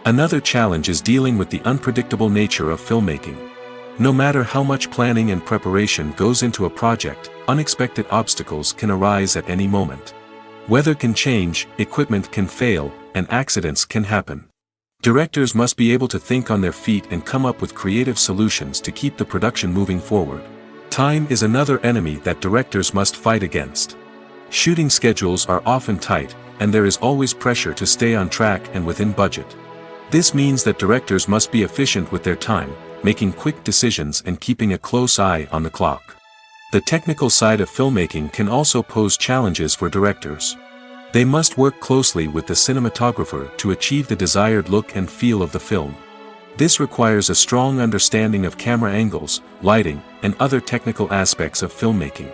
Another challenge is dealing with the unpredictable nature of filmmaking. No matter how much planning and preparation goes into a project, unexpected obstacles can arise at any moment. Weather can change, equipment can fail, and accidents can happen. Directors must be able to think on their feet and come up with creative solutions to keep the production moving forward. Time is another enemy that directors must fight against. Shooting schedules are often tight, and there is always pressure to stay on track and within budget. This means that directors must be efficient with their time, making quick decisions and keeping a close eye on the clock. The technical side of filmmaking can also pose challenges for directors. They must work closely with the cinematographer to achieve the desired look and feel of the film. This requires a strong understanding of camera angles, lighting, and other technical aspects of filmmaking.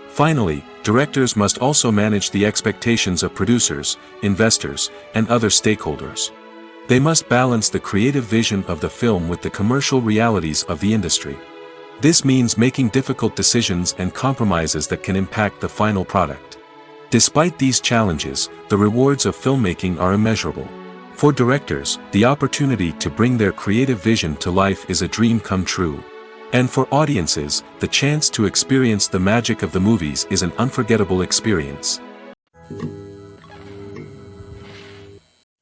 Finally, directors must also manage the expectations of producers, investors, and other stakeholders. They must balance the creative vision of the film with the commercial realities of the industry. This means making difficult decisions and compromises that can impact the final product. Despite these challenges, the rewards of filmmaking are immeasurable. For directors, the opportunity to bring their creative vision to life is a dream come true. And for audiences, the chance to experience the magic of the movies is an unforgettable experience.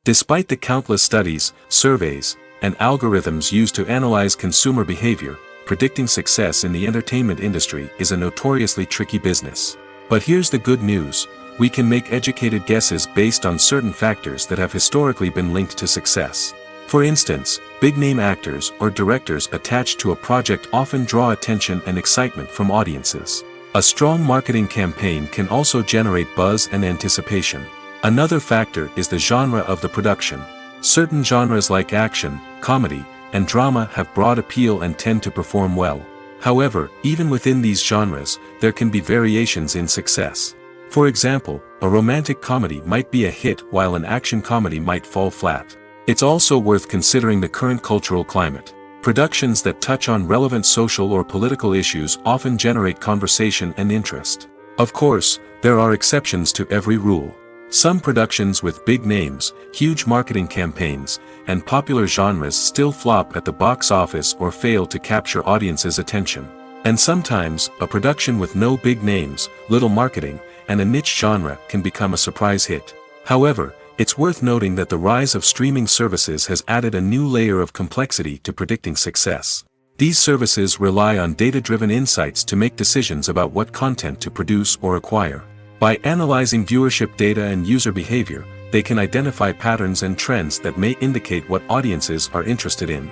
Despite the countless studies, surveys, and algorithms used to analyze consumer behavior, predicting success in the entertainment industry is a notoriously tricky business. But here's the good news: we can make educated guesses based on certain factors that have historically been linked to success. For instance, big-name actors or directors attached to a project often draw attention and excitement from audiences. A strong marketing campaign can also generate buzz and anticipation. Another factor is the genre of the production. Certain genres like action, comedy, and drama have broad appeal and tend to perform well. However, even within these genres, there can be variations in success. For example, a romantic comedy might be a hit while an action comedy might fall flat. It's also worth considering the current cultural climate. Productions that touch on relevant social or political issues often generate conversation and interest. Of course, there are exceptions to every rule. Some productions with big names, huge marketing campaigns, and popular genres still flop at the box office or fail to capture audiences' attention. And sometimes, a production with no big names, little marketing, and a niche genre can become a surprise hit. However, it's worth noting that the rise of streaming services has added a new layer of complexity to predicting success. These services rely on data-driven insights to make decisions about what content to produce or acquire. By analyzing viewership data and user behavior, they can identify patterns and trends that may indicate what audiences are interested in.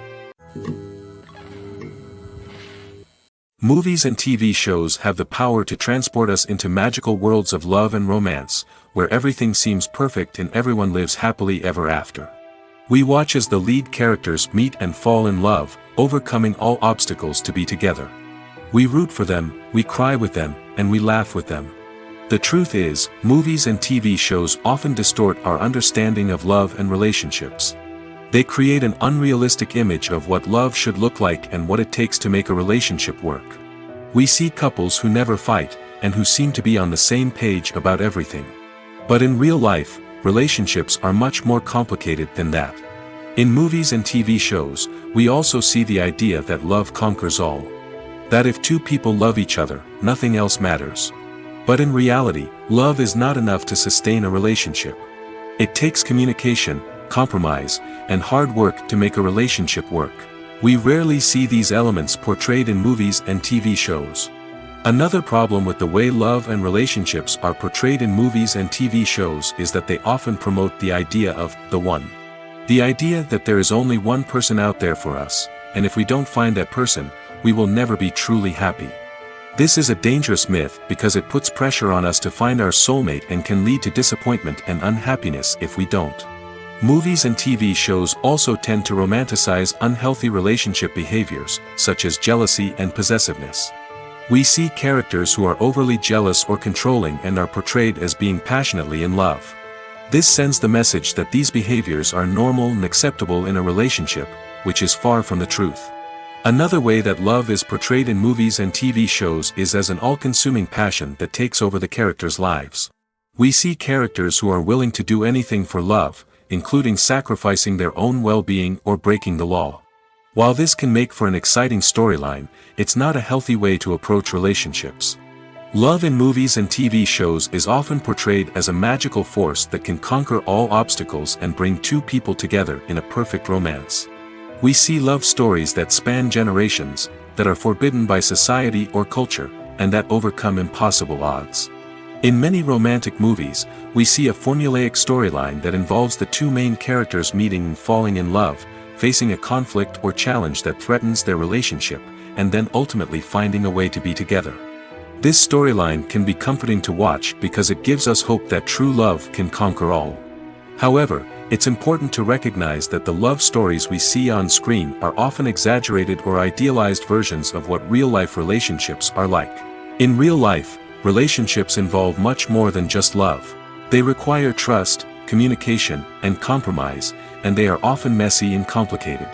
Movies and TV shows have the power to transport us into magical worlds of love and romance, where everything seems perfect and everyone lives happily ever after. We watch as the lead characters meet and fall in love, overcoming all obstacles to be together. We root for them, we cry with them, and we laugh with them. The truth is, movies and TV shows often distort our understanding of love and relationships. They create an unrealistic image of what love should look like and what it takes to make a relationship work. We see couples who never fight, and who seem to be on the same page about everything. But in real life, relationships are much more complicated than that. In movies and TV shows, we also see the idea that love conquers all. That if two people love each other, nothing else matters. But in reality, love is not enough to sustain a relationship. It takes communication, compromise, and hard work to make a relationship work. We rarely see these elements portrayed in movies and TV shows. Another problem with the way love and relationships are portrayed in movies and TV shows is that they often promote the idea of the one. The idea that there is only one person out there for us, and if we don't find that person, we will never be truly happy. This is a dangerous myth because it puts pressure on us to find our soulmate and can lead to disappointment and unhappiness if we don't. Movies and TV shows also tend to romanticize unhealthy relationship behaviors, such as jealousy and possessiveness. We see characters who are overly jealous or controlling and are portrayed as being passionately in love. This sends the message that these behaviors are normal and acceptable in a relationship, which is far from the truth. Another way that love is portrayed in movies and TV shows is as an all-consuming passion that takes over the characters' lives. We see characters who are willing to do anything for love, including sacrificing their own well-being or breaking the law. While this can make for an exciting storyline, it's not a healthy way to approach relationships. Love in movies and TV shows is often portrayed as a magical force that can conquer all obstacles and bring two people together in a perfect romance. We see love stories that span generations, that are forbidden by society or culture, and that overcome impossible odds. In many romantic movies, we see a formulaic storyline that involves the two main characters meeting and falling in love, facing a conflict or challenge that threatens their relationship, and then ultimately finding a way to be together. This storyline can be comforting to watch because it gives us hope that true love can conquer all. However, It's important to recognize that the love stories we see on screen are often exaggerated or idealized versions of what real-life relationships are like. In real life, relationships involve much more than just love. They require trust, communication, and compromise, and they are often messy and complicated.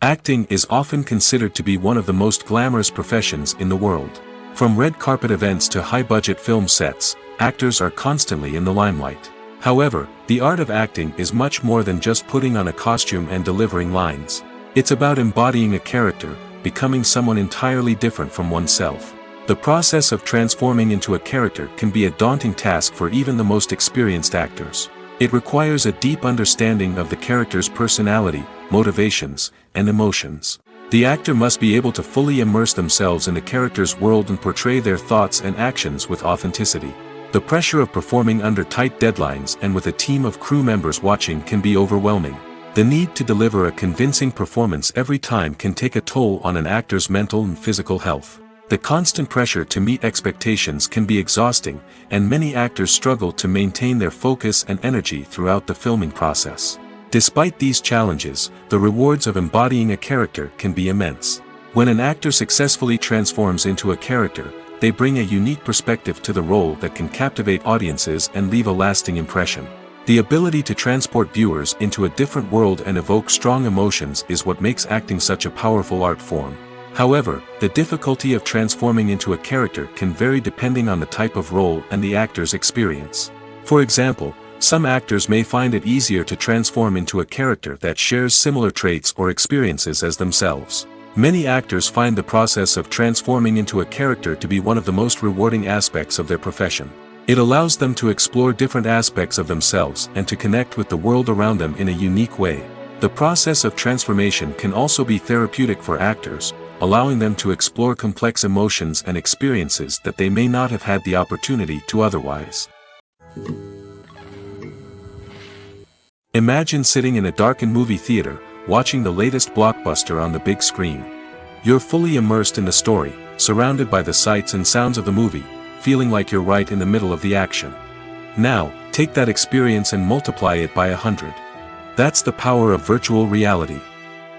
Acting is often considered to be one of the most glamorous professions in the world. From red carpet events to high-budget film sets, actors are constantly in the limelight. However, the art of acting is much more than just putting on a costume and delivering lines. It's about embodying a character, becoming someone entirely different from oneself. The process of transforming into a character can be a daunting task for even the most experienced actors. It requires a deep understanding of the character's personality, motivations, and emotions. The actor must be able to fully immerse themselves in the character's world and portray their thoughts and actions with authenticity. The pressure of performing under tight deadlines and with a team of crew members watching can be overwhelming. The need to deliver a convincing performance every time can take a toll on an actor's mental and physical health. The constant pressure to meet expectations can be exhausting, and many actors struggle to maintain their focus and energy throughout the filming process. Despite these challenges, the rewards of embodying a character can be immense. When an actor successfully transforms into a character, they bring a unique perspective to the role that can captivate audiences and leave a lasting impression. The ability to transport viewers into a different world and evoke strong emotions is what makes acting such a powerful art form. However, the difficulty of transforming into a character can vary depending on the type of role and the actor's experience. For example, some actors may find it easier to transform into a character that shares similar traits or experiences as themselves. Many actors find the process of transforming into a character to be one of the most rewarding aspects of their profession. It allows them to explore different aspects of themselves and to connect with the world around them in a unique way. The process of transformation can also be therapeutic for actors, allowing them to explore complex emotions and experiences that they may not have had the opportunity to otherwise. Imagine sitting in a darkened movie theater, watching the latest blockbuster on the big screen. You're fully immersed in the story, surrounded by the sights and sounds of the movie, feeling like you're right in the middle of the action. Now, take that experience and multiply it by 100. That's the power of virtual reality.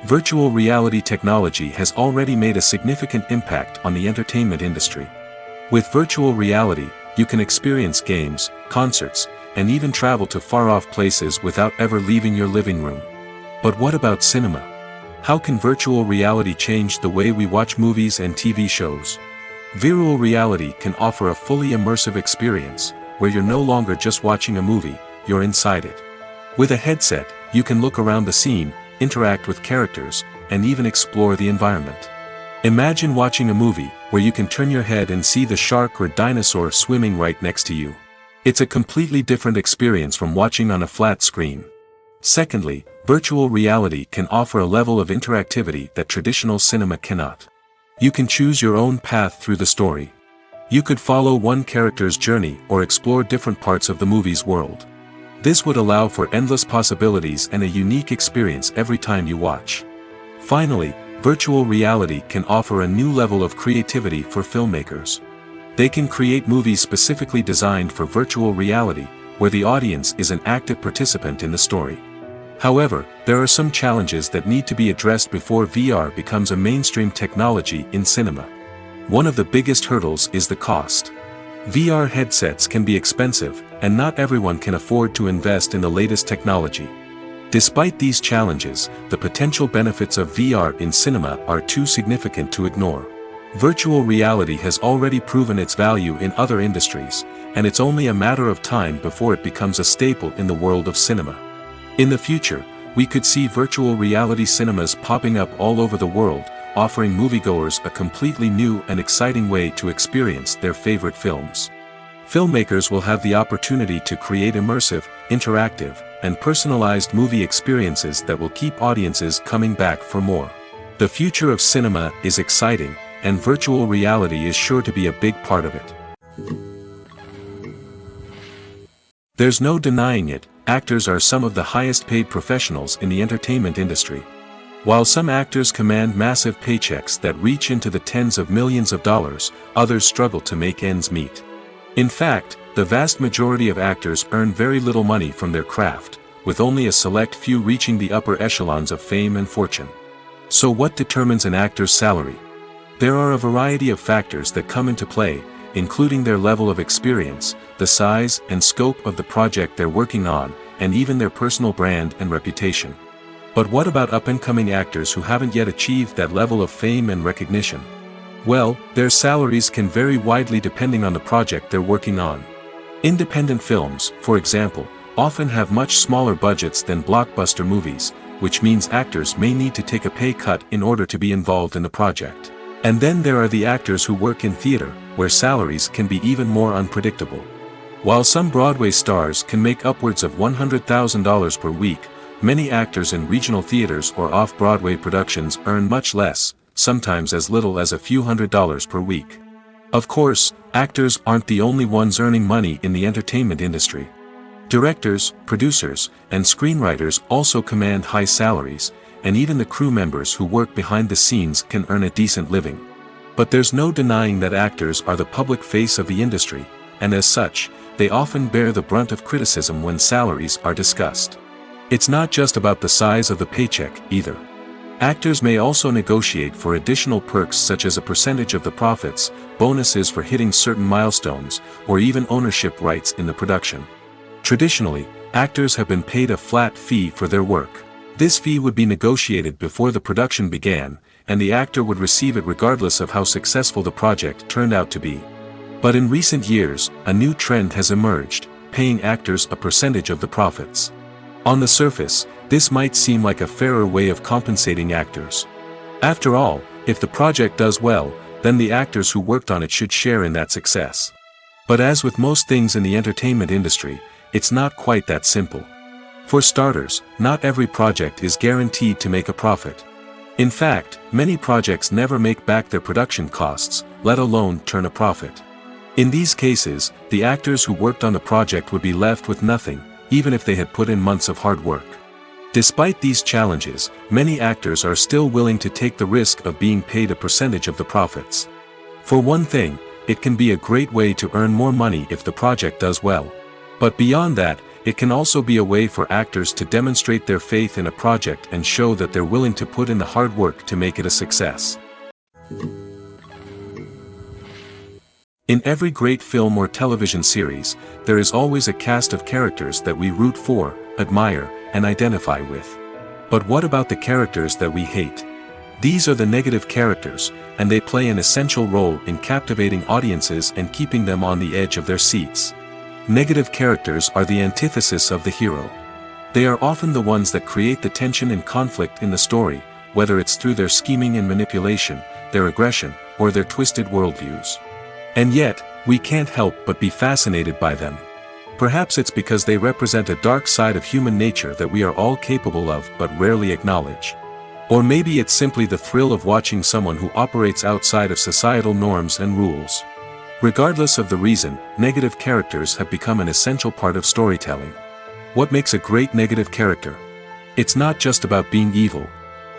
Virtual reality technology has already made a significant impact on the entertainment industry. With virtual reality, you can experience games, concerts, and even travel to far-off places without ever leaving your living room. But what about cinema? How can virtual reality change the way we watch movies and TV shows? Virtual reality can offer a fully immersive experience, where you're no longer just watching a movie, you're inside it. With a headset, you can look around the scene, interact with characters, and even explore the environment. Imagine watching a movie where you can turn your head and see the shark or dinosaur swimming right next to you. It's a completely different experience from watching on a flat screen. Secondly, virtual reality can offer a level of interactivity that traditional cinema cannot. You can choose your own path through the story. You could follow one character's journey or explore different parts of the movie's world. This would allow for endless possibilities and a unique experience every time you watch. Finally, virtual reality can offer a new level of creativity for filmmakers. They can create movies specifically designed for virtual reality, where the audience is an active participant in the story. However, there are some challenges that need to be addressed before VR becomes a mainstream technology in cinema. One of the biggest hurdles is the cost. VR headsets can be expensive, and not everyone can afford to invest in the latest technology. Despite these challenges, the potential benefits of VR in cinema are too significant to ignore. Virtual reality has already proven its value in other industries, and it's only a matter of time before it becomes a staple in the world of cinema. In the future, we could see virtual reality cinemas popping up all over the world, offering moviegoers a completely new and exciting way to experience their favorite films. Filmmakers will have the opportunity to create immersive, interactive, and personalized movie experiences that will keep audiences coming back for more. The future of cinema is exciting, and virtual reality is sure to be a big part of it. There's no denying it, actors are some of the highest paid professionals in the entertainment industry. While some actors command massive paychecks that reach into the tens of millions of dollars, others struggle to make ends meet. In fact, the vast majority of actors earn very little money from their craft, with only a select few reaching the upper echelons of fame and fortune. So what determines an actor's salary? There are a variety of factors that come into play, including their level of experience, the size and scope of the project they're working on, and even their personal brand and reputation. But what about up-and-coming actors who haven't yet achieved that level of fame and recognition? Well, their salaries can vary widely depending on the project they're working on. Independent films, for example, often have much smaller budgets than blockbuster movies, which means actors may need to take a pay cut in order to be involved in the project. And then there are the actors who work in theater, where salaries can be even more unpredictable. While some Broadway stars can make upwards of $100,000 per week, many actors in regional theaters or off-Broadway productions earn much less, sometimes as little as a few $100s per week. Of course, actors aren't the only ones earning money in the entertainment industry. Directors, producers, and screenwriters also command high salaries, and even the crew members who work behind the scenes can earn a decent living. But there's no denying that actors are the public face of the industry, and as such, they often bear the brunt of criticism when salaries are discussed. It's not just about the size of the paycheck, either. Actors may also negotiate for additional perks such as a percentage of the profits, bonuses for hitting certain milestones, or even ownership rights in the production. Traditionally, actors have been paid a flat fee for their work. This fee would be negotiated before the production began, and the actor would receive it regardless of how successful the project turned out to be. But in recent years, a new trend has emerged, paying actors a percentage of the profits. On the surface, this might seem like a fairer way of compensating actors. After all, if the project does well, then the actors who worked on it should share in that success. But as with most things in the entertainment industry, it's not quite that simple. For starters, not every project is guaranteed to make a profit. In fact, many projects never make back their production costs, let alone turn a profit. In these cases, the actors who worked on the project would be left with nothing, even if they had put in months of hard work. Despite these challenges, many actors are still willing to take the risk of being paid a percentage of the profits. For one thing, it can be a great way to earn more money if the project does well. But beyond that, it can also be a way for actors to demonstrate their faith in a project and show that they're willing to put in the hard work to make it a success. In every great film or television series, there is always a cast of characters that we root for, admire, and identify with. But what about the characters that we hate? These are the negative characters, and they play an essential role in captivating audiences and keeping them on the edge of their seats. Negative characters are the antithesis of the hero. They are often the ones that create the tension and conflict in the story, whether it's through their scheming and manipulation, their aggression, or their twisted worldviews. And yet, we can't help but be fascinated by them. Perhaps it's because they represent a dark side of human nature that we are all capable of but rarely acknowledge. Or maybe it's simply the thrill of watching someone who operates outside of societal norms and rules. Regardless of the reason, negative characters have become an essential part of storytelling. What makes a great negative character? It's not just about being evil.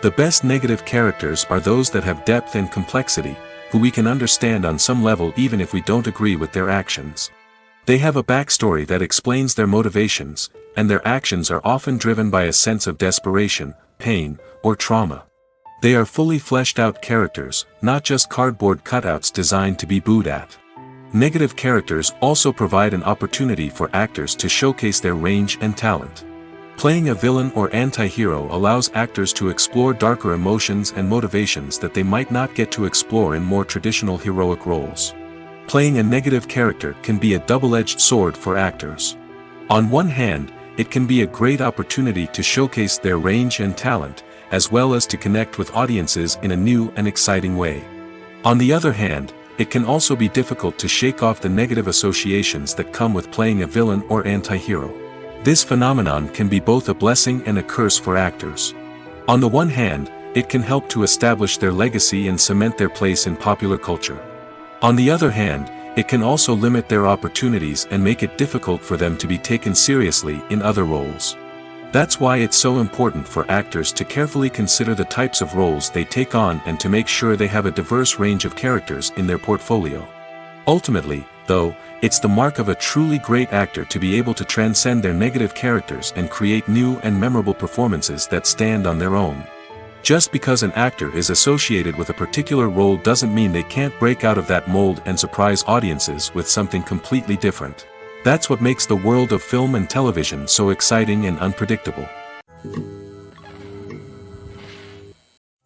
The best negative characters are those that have depth and complexity, who we can understand on some level even if we don't agree with their actions. They have a backstory that explains their motivations, and their actions are often driven by a sense of desperation, pain, or trauma. They are fully fleshed out characters, not just cardboard cutouts designed to be booed at. Negative characters also provide an opportunity for actors to showcase their range and talent. Playing a villain or anti-hero allows actors to explore darker emotions and motivations that they might not get to explore in more traditional heroic roles. Playing a negative character can be a double-edged sword for actors. On one hand, it can be a great opportunity to showcase their range and talent, as well as to connect with audiences in a new and exciting way. On the other hand, it can also be difficult to shake off the negative associations that come with playing a villain or anti-hero. This phenomenon can be both a blessing and a curse for actors. On the one hand, it can help to establish their legacy and cement their place in popular culture. On the other hand, it can also limit their opportunities and make it difficult for them to be taken seriously in other roles. That's why it's so important for actors to carefully consider the types of roles they take on and to make sure they have a diverse range of characters in their portfolio. Ultimately, though, it's the mark of a truly great actor to be able to transcend their negative characters and create new and memorable performances that stand on their own. Just because an actor is associated with a particular role doesn't mean they can't break out of that mold and surprise audiences with something completely different. That's what makes the world of film and television so exciting and unpredictable.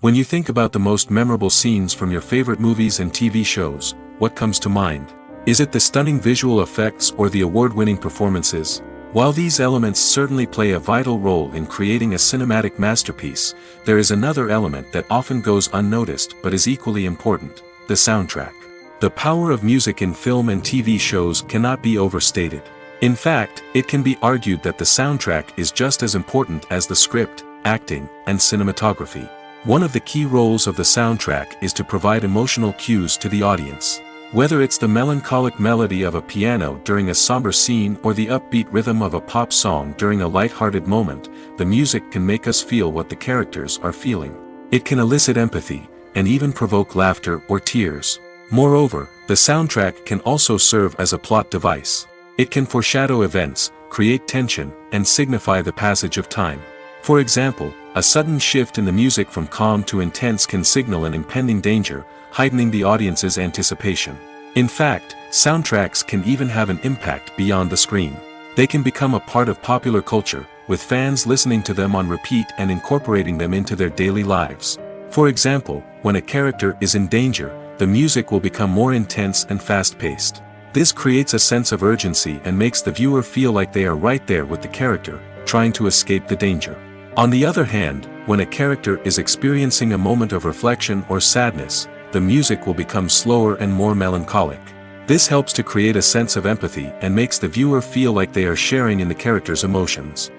When you think about the most memorable scenes from your favorite movies and TV shows, what comes to mind? Is it the stunning visual effects or the award-winning performances? While these elements certainly play a vital role in creating a cinematic masterpiece, there is another element that often goes unnoticed but is equally important: the soundtrack. The power of music in film and TV shows cannot be overstated. In fact, it can be argued that the soundtrack is just as important as the script, acting, and cinematography. One of the key roles of the soundtrack is to provide emotional cues to the audience. Whether it's the melancholic melody of a piano during a somber scene or the upbeat rhythm of a pop song during a light-hearted moment, the music can make us feel what the characters are feeling. It can elicit empathy, and even provoke laughter or tears. Moreover, the soundtrack can also serve as a plot device. It can foreshadow events, create tension, and signify the passage of time. For example, a sudden shift in the music from calm to intense can signal an impending danger, heightening the audience's anticipation. In fact, soundtracks can even have an impact beyond the screen. They can become a part of popular culture, with fans listening to them on repeat and incorporating them into their daily lives. For example, when a character is in danger, the music will become more intense and fast-paced. This creates a sense of urgency and makes the viewer feel like they are right there with the character, trying to escape the danger. On the other hand, when a character is experiencing a moment of reflection or sadness, the music will become slower and more melancholic. This helps to create a sense of empathy and makes the viewer feel like they are sharing in the character's emotions.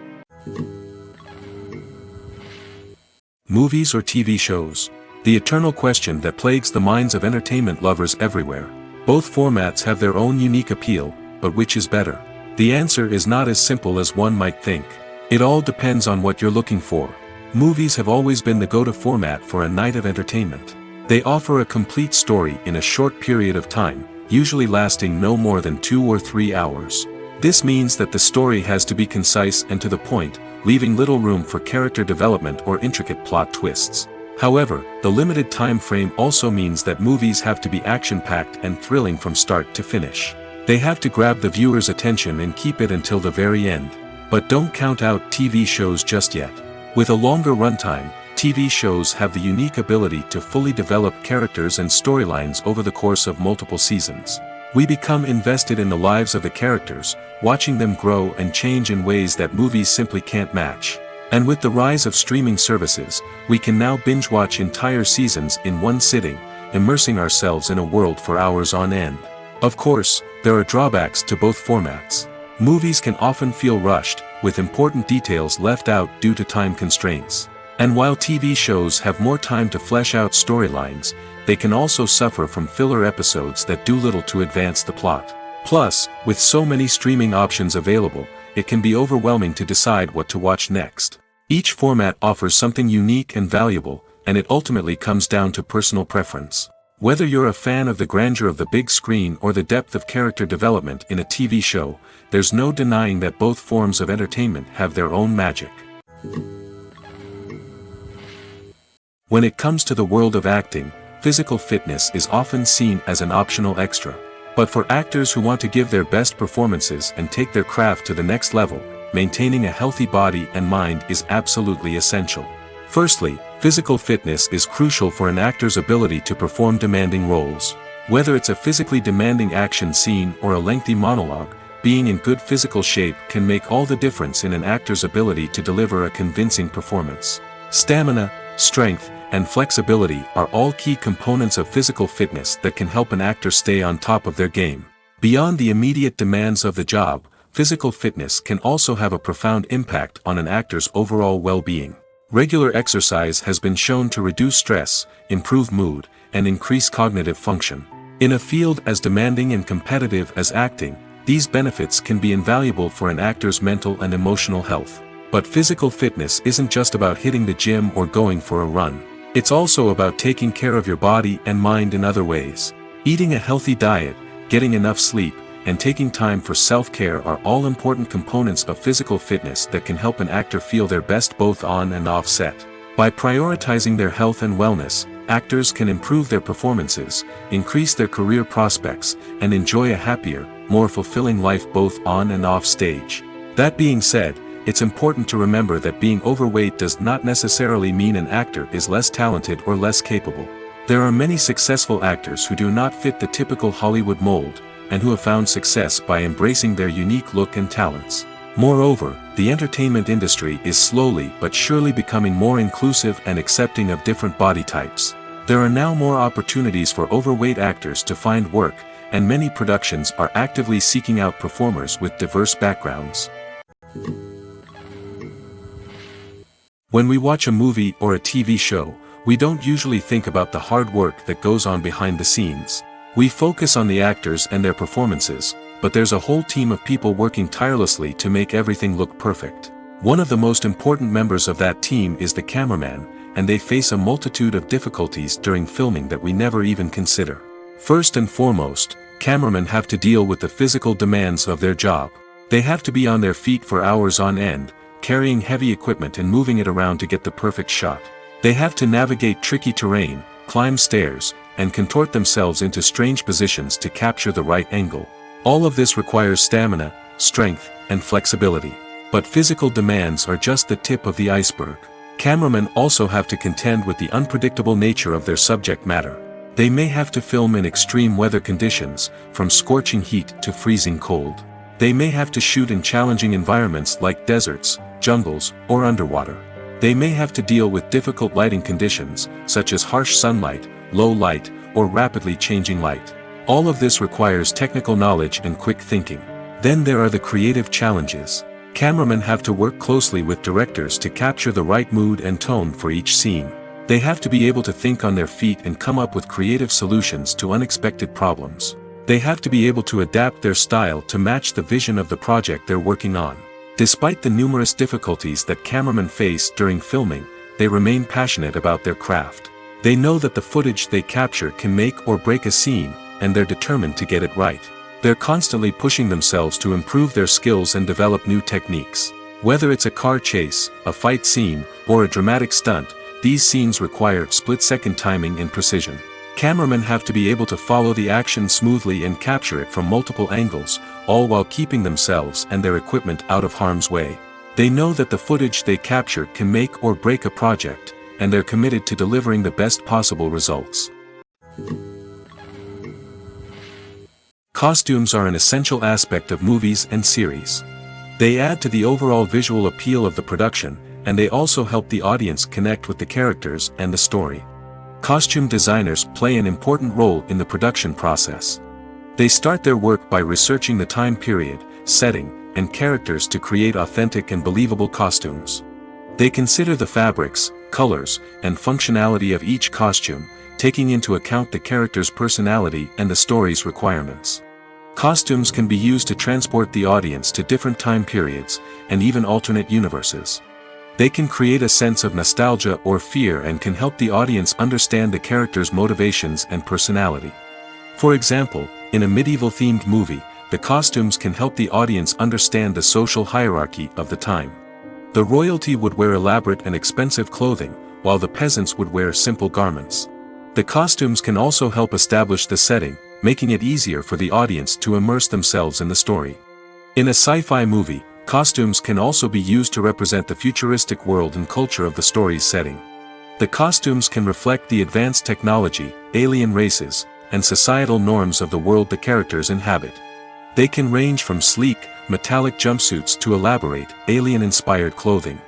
Movies or TV shows? The eternal question that plagues the minds of entertainment lovers everywhere. Both formats have their own unique appeal, but which is better? The answer is not as simple as one might think. It all depends on what you're looking for. Movies have always been the go-to format for a night of entertainment. They offer a complete story in a short period of time, usually lasting no more than 2 or 3 hours. This means that the story has to be concise and to the point, leaving little room for character development or intricate plot twists. However, the limited time frame also means that movies have to be action-packed and thrilling from start to finish. They have to grab the viewer's attention and keep it until the very end. But don't count out TV shows just yet. With a longer runtime, TV shows have the unique ability to fully develop characters and storylines over the course of multiple seasons. We become invested in the lives of the characters, watching them grow and change in ways that movies simply can't match. And with the rise of streaming services, we can now binge-watch entire seasons in one sitting, immersing ourselves in a world for hours on end. Of course, there are drawbacks to both formats. Movies can often feel rushed, with important details left out due to time constraints. And while TV shows have more time to flesh out storylines, they can also suffer from filler episodes that do little to advance the plot. Plus, with so many streaming options available, it can be overwhelming to decide what to watch next. Each format offers something unique and valuable, and it ultimately comes down to personal preference. Whether you're a fan of the grandeur of the big screen or the depth of character development in a TV show, there's no denying that both forms of entertainment have their own magic. When it comes to the world of acting, physical fitness is often seen as an optional extra. But for actors who want to give their best performances and take their craft to the next level, maintaining a healthy body and mind is absolutely essential. Firstly, physical fitness is crucial for an actor's ability to perform demanding roles. Whether it's a physically demanding action scene or a lengthy monologue, being in good physical shape can make all the difference in an actor's ability to deliver a convincing performance. Stamina, strength, and flexibility are all key components of physical fitness that can help an actor stay on top of their game. Beyond the immediate demands of the job, physical fitness can also have a profound impact on an actor's overall well-being. Regular exercise has been shown to reduce stress, improve mood, and increase cognitive function. In a field as demanding and competitive as acting, these benefits can be invaluable for an actor's mental and emotional health. But physical fitness isn't just about hitting the gym or going for a run. It's also about taking care of your body and mind in other ways. Eating a healthy diet, getting enough sleep, and taking time for self-care are all important components of physical fitness that can help an actor feel their best both on and off set. By prioritizing their health and wellness, actors can improve their performances, increase their career prospects, and enjoy a happier, more fulfilling life both on and off stage. That being said, it's important to remember that being overweight does not necessarily mean an actor is less talented or less capable. There are many successful actors who do not fit the typical Hollywood mold, and who have found success by embracing their unique look and talents. Moreover, the entertainment industry is slowly but surely becoming more inclusive and accepting of different body types. There are now more opportunities for overweight actors to find work, and many productions are actively seeking out performers with diverse backgrounds. When we watch a movie or a TV show, we don't usually think about the hard work that goes on behind the scenes. We focus on the actors and their performances, but there's a whole team of people working tirelessly to make everything look perfect. One of the most important members of that team is the cameraman, and they face a multitude of difficulties during filming that we never even consider. First and foremost, cameramen have to deal with the physical demands of their job. They have to be on their feet for hours on end, carrying heavy equipment and moving it around to get the perfect shot. They have to navigate tricky terrain, climb stairs, and contort themselves into strange positions to capture the right angle. All of this requires stamina, strength, and flexibility. But physical demands are just the tip of the iceberg. Cameramen also have to contend with the unpredictable nature of their subject matter. They may have to film in extreme weather conditions, from scorching heat to freezing cold. They may have to shoot in challenging environments like deserts, jungles, or underwater. They may have to deal with difficult lighting conditions, such as harsh sunlight, low light, or rapidly changing light. All of this requires technical knowledge and quick thinking. Then there are the creative challenges. Cameramen have to work closely with directors to capture the right mood and tone for each scene. They have to be able to think on their feet and come up with creative solutions to unexpected problems. They have to be able to adapt their style to match the vision of the project they're working on. Despite the numerous difficulties that cameramen face during filming, they remain passionate about their craft. They know that the footage they capture can make or break a scene, and they're determined to get it right. They're constantly pushing themselves to improve their skills and develop new techniques. Whether it's a car chase, a fight scene, or a dramatic stunt, these scenes require split-second timing and precision. Cameramen have to be able to follow the action smoothly and capture it from multiple angles, all while keeping themselves and their equipment out of harm's way. They know that the footage they capture can make or break a project, and they're committed to delivering the best possible results. Costumes are an essential aspect of movies and series. They add to the overall visual appeal of the production, and they also help the audience connect with the characters and the story. Costume designers play an important role in the production process. They start their work by researching the time period, setting, and characters to create authentic and believable costumes. They consider the fabrics, colors, and functionality of each costume, taking into account the character's personality and the story's requirements. Costumes can be used to transport the audience to different time periods, and even alternate universes. They can create a sense of nostalgia or fear and can help the audience understand the character's motivations and personality. For example, in a medieval-themed movie, the costumes can help the audience understand the social hierarchy of the time. The royalty would wear elaborate and expensive clothing, while the peasants would wear simple garments. The costumes can also help establish the setting, making it easier for the audience to immerse themselves in the story. In a sci-fi movie, costumes can also be used to represent the futuristic world and culture of the story's setting. The costumes can reflect the advanced technology, alien races, and societal norms of the world the characters inhabit. They can range from sleek, metallic jumpsuits to elaborate, alien-inspired clothing.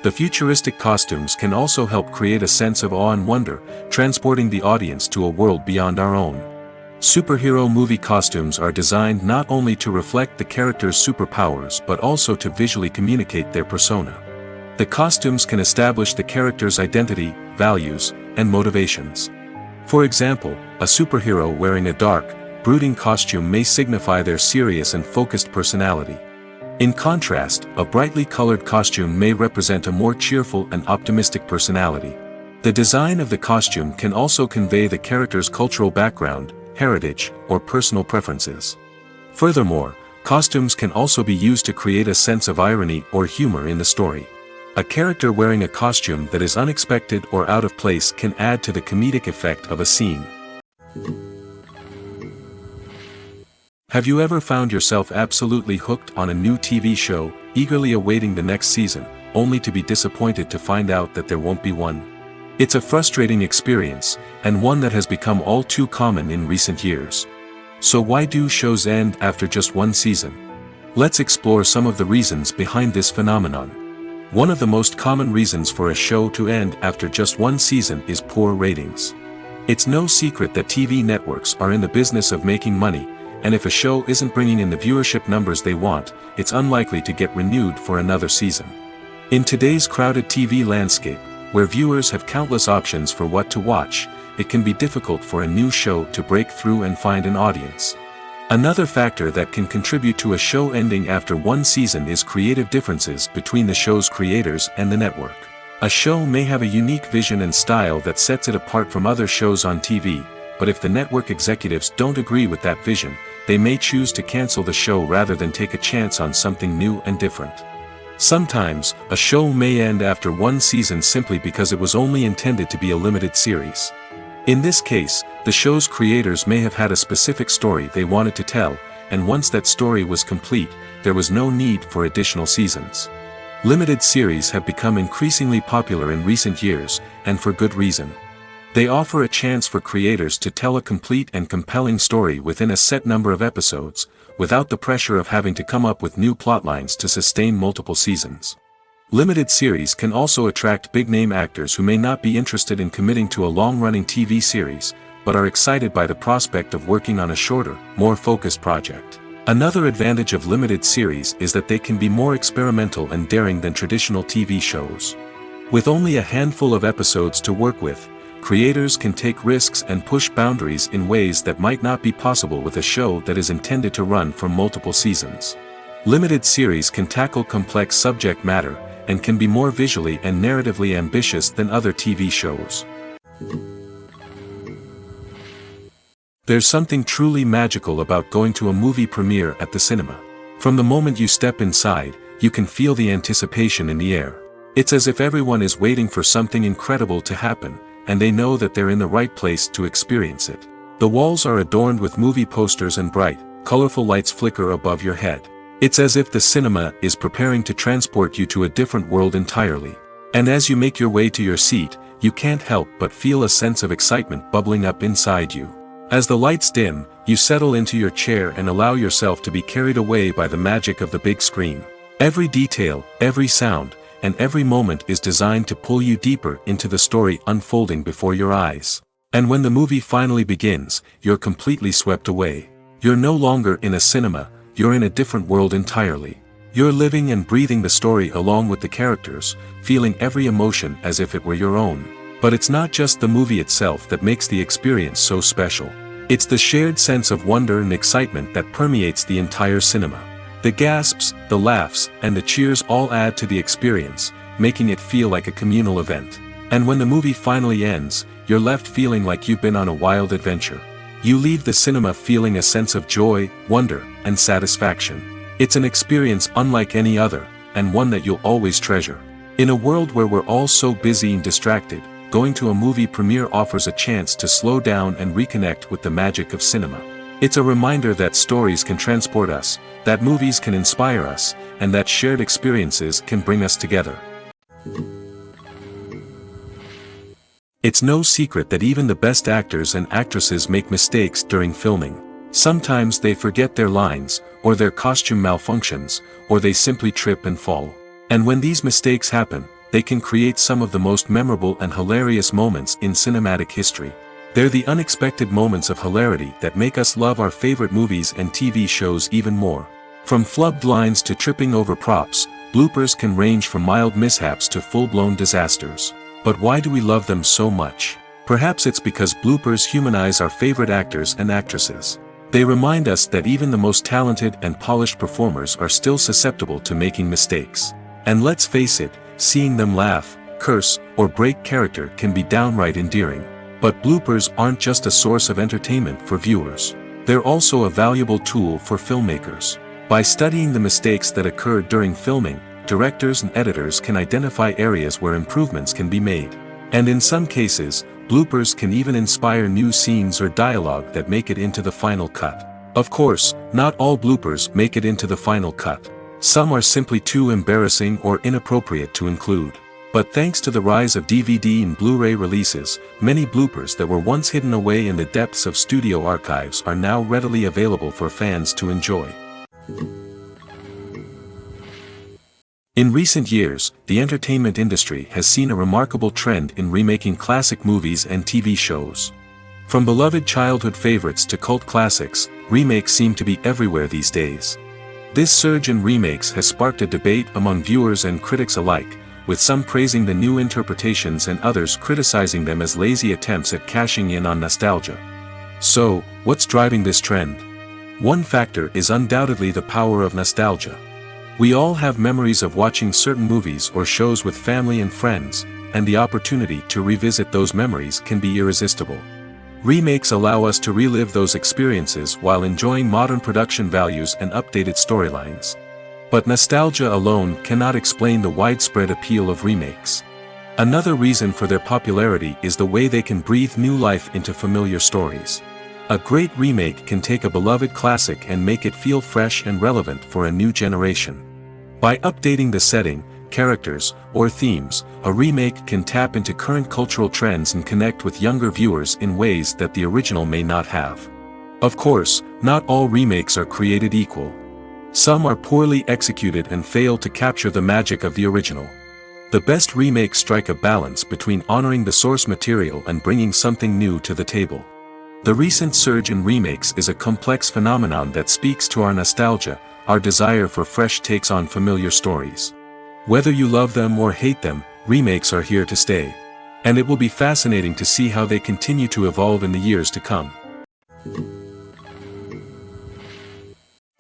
The futuristic costumes can also help create a sense of awe and wonder, transporting the audience to a world beyond our own. Superhero movie costumes are designed not only to reflect the character's superpowers but also to visually communicate their persona. The costumes can establish the character's identity, values, and motivations. For example, a superhero wearing a dark, brooding costume may signify their serious and focused personality. In contrast, a brightly colored costume may represent a more cheerful and optimistic personality. The design of the costume can also convey the character's cultural background, heritage, or personal preferences. Furthermore, costumes can also be used to create a sense of irony or humor in the story. A character wearing a costume that is unexpected or out of place can add to the comedic effect of a scene. Have you ever found yourself absolutely hooked on a new TV show, eagerly awaiting the next season, only to be disappointed to find out that there won't be one? It's a frustrating experience, and one that has become all too common in recent years. So why do shows end after just one season? Let's explore some of the reasons behind this phenomenon. One of the most common reasons for a show to end after just one season is poor ratings. It's no secret that TV networks are in the business of making money, and if a show isn't bringing in the viewership numbers they want, it's unlikely to get renewed for another season. In today's crowded TV landscape, where viewers have countless options for what to watch, it can be difficult for a new show to break through and find an audience. Another factor that can contribute to a show ending after one season is creative differences between the show's creators and the network. A show may have a unique vision and style that sets it apart from other shows on TV, but if the network executives don't agree with that vision, they may choose to cancel the show rather than take a chance on something new and different. Sometimes, a show may end after one season simply because it was only intended to be a limited series. In this case, the show's creators may have had a specific story they wanted to tell, and once that story was complete, there was no need for additional seasons. Limited series have become increasingly popular in recent years, and for good reason. They offer a chance for creators to tell a complete and compelling story within a set number of episodes, without the pressure of having to come up with new plotlines to sustain multiple seasons. Limited series can also attract big-name actors who may not be interested in committing to a long-running TV series, but are excited by the prospect of working on a shorter, more focused project. Another advantage of limited series is that they can be more experimental and daring than traditional TV shows. With only a handful of episodes to work with, creators can take risks and push boundaries in ways that might not be possible with a show that is intended to run for multiple seasons. Limited series can tackle complex subject matter, and can be more visually and narratively ambitious than other TV shows. There's something truly magical about going to a movie premiere at the cinema. From the moment you step inside, you can feel the anticipation in the air. It's as if everyone is waiting for something incredible to happen, and they know that they're in the right place to experience it. The walls are adorned with movie posters and bright, colorful lights flicker above your head. It's as if the cinema is preparing to transport you to a different world entirely. And as you make your way to your seat, you can't help but feel a sense of excitement bubbling up inside you. As the lights dim, you settle into your chair and allow yourself to be carried away by the magic of the big screen. Every detail, every sound, and every moment is designed to pull you deeper into the story unfolding before your eyes. And when the movie finally begins, you're completely swept away. You're no longer in a cinema, you're in a different world entirely. You're living and breathing the story along with the characters, feeling every emotion as if it were your own. But it's not just the movie itself that makes the experience so special. It's the shared sense of wonder and excitement that permeates the entire cinema. The gasps, the laughs, and the cheers all add to the experience, making it feel like a communal event. And when the movie finally ends, you're left feeling like you've been on a wild adventure. You leave the cinema feeling a sense of joy, wonder, and satisfaction. It's an experience unlike any other, and one that you'll always treasure. In a world where we're all so busy and distracted, going to a movie premiere offers a chance to slow down and reconnect with the magic of cinema. It's a reminder that stories can transport us, that movies can inspire us, and that shared experiences can bring us together. It's no secret that even the best actors and actresses make mistakes during filming. Sometimes they forget their lines, or their costume malfunctions, or they simply trip and fall. And when these mistakes happen, they can create some of the most memorable and hilarious moments in cinematic history. They're the unexpected moments of hilarity that make us love our favorite movies and TV shows even more. From flubbed lines to tripping over props, bloopers can range from mild mishaps to full-blown disasters. But why do we love them so much? Perhaps it's because bloopers humanize our favorite actors and actresses. They remind us that even the most talented and polished performers are still susceptible to making mistakes. And let's face it, seeing them laugh, curse, or break character can be downright endearing. But bloopers aren't just a source of entertainment for viewers. They're also a valuable tool for filmmakers. By studying the mistakes that occurred during filming, directors and editors can identify areas where improvements can be made. And in some cases, bloopers can even inspire new scenes or dialogue that make it into the final cut. Of course, not all bloopers make it into the final cut. Some are simply too embarrassing or inappropriate to include. But thanks to the rise of DVD and Blu-ray releases, many bloopers that were once hidden away in the depths of studio archives are now readily available for fans to enjoy. In recent years, the entertainment industry has seen a remarkable trend in remaking classic movies and TV shows. From beloved childhood favorites to cult classics, remakes seem to be everywhere these days. This surge in remakes has sparked a debate among viewers and critics alike, with some praising the new interpretations and others criticizing them as lazy attempts at cashing in on nostalgia. So, what's driving this trend? One factor is undoubtedly the power of nostalgia. We all have memories of watching certain movies or shows with family and friends, and the opportunity to revisit those memories can be irresistible. Remakes allow us to relive those experiences while enjoying modern production values and updated storylines. But nostalgia alone cannot explain the widespread appeal of remakes. Another reason for their popularity is the way they can breathe new life into familiar stories. A great remake can take a beloved classic and make it feel fresh and relevant for a new generation. By updating the setting, characters, or themes, a remake can tap into current cultural trends and connect with younger viewers in ways that the original may not have. Of course, not all remakes are created equal. Some are poorly executed and fail to capture the magic of the original. The best remakes strike a balance between honoring the source material and bringing something new to the table. The recent surge in remakes is a complex phenomenon that speaks to our nostalgia, our desire for fresh takes on familiar stories. Whether you love them or hate them, remakes are here to stay. And it will be fascinating to see how they continue to evolve in the years to come.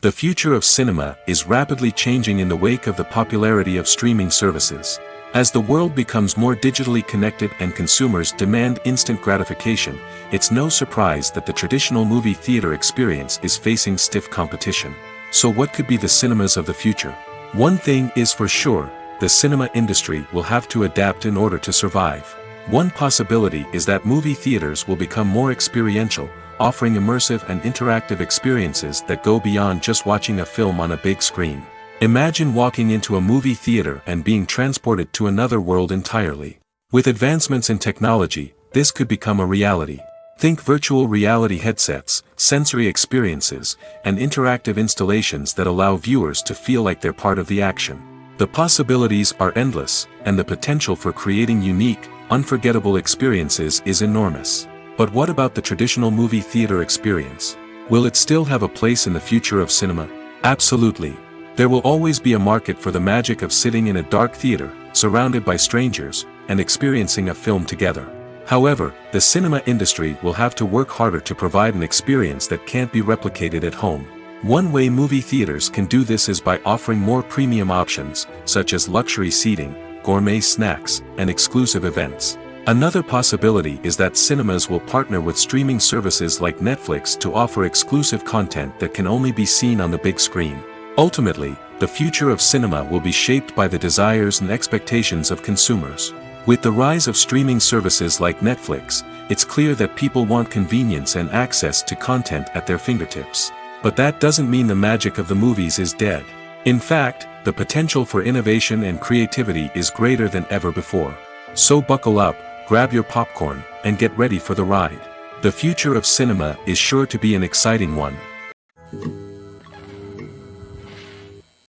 The future of cinema is rapidly changing in the wake of the popularity of streaming services. As the world becomes more digitally connected and consumers demand instant gratification, it's no surprise that the traditional movie theater experience is facing stiff competition. So what could be the cinemas of the future? One thing is for sure, the cinema industry will have to adapt in order to survive. One possibility is that movie theaters will become more experiential, offering immersive and interactive experiences that go beyond just watching a film on a big screen. Imagine walking into a movie theater and being transported to another world entirely. With advancements in technology, this could become a reality. Think virtual reality headsets, sensory experiences, and interactive installations that allow viewers to feel like they're part of the action. The possibilities are endless, and the potential for creating unique, unforgettable experiences is enormous. But what about the traditional movie theater experience? Will it still have a place in the future of cinema? Absolutely. There will always be a market for the magic of sitting in a dark theater, surrounded by strangers, and experiencing a film together. However, the cinema industry will have to work harder to provide an experience that can't be replicated at home. One way movie theaters can do this is by offering more premium options, such as luxury seating, gourmet snacks, and exclusive events. Another possibility is that cinemas will partner with streaming services like Netflix to offer exclusive content that can only be seen on the big screen. Ultimately, the future of cinema will be shaped by the desires and expectations of consumers. With the rise of streaming services like Netflix, it's clear that people want convenience and access to content at their fingertips. But that doesn't mean the magic of the movies is dead. In fact, the potential for innovation and creativity is greater than ever before. So buckle up, grab your popcorn, and get ready for the ride. The future of cinema is sure to be an exciting one.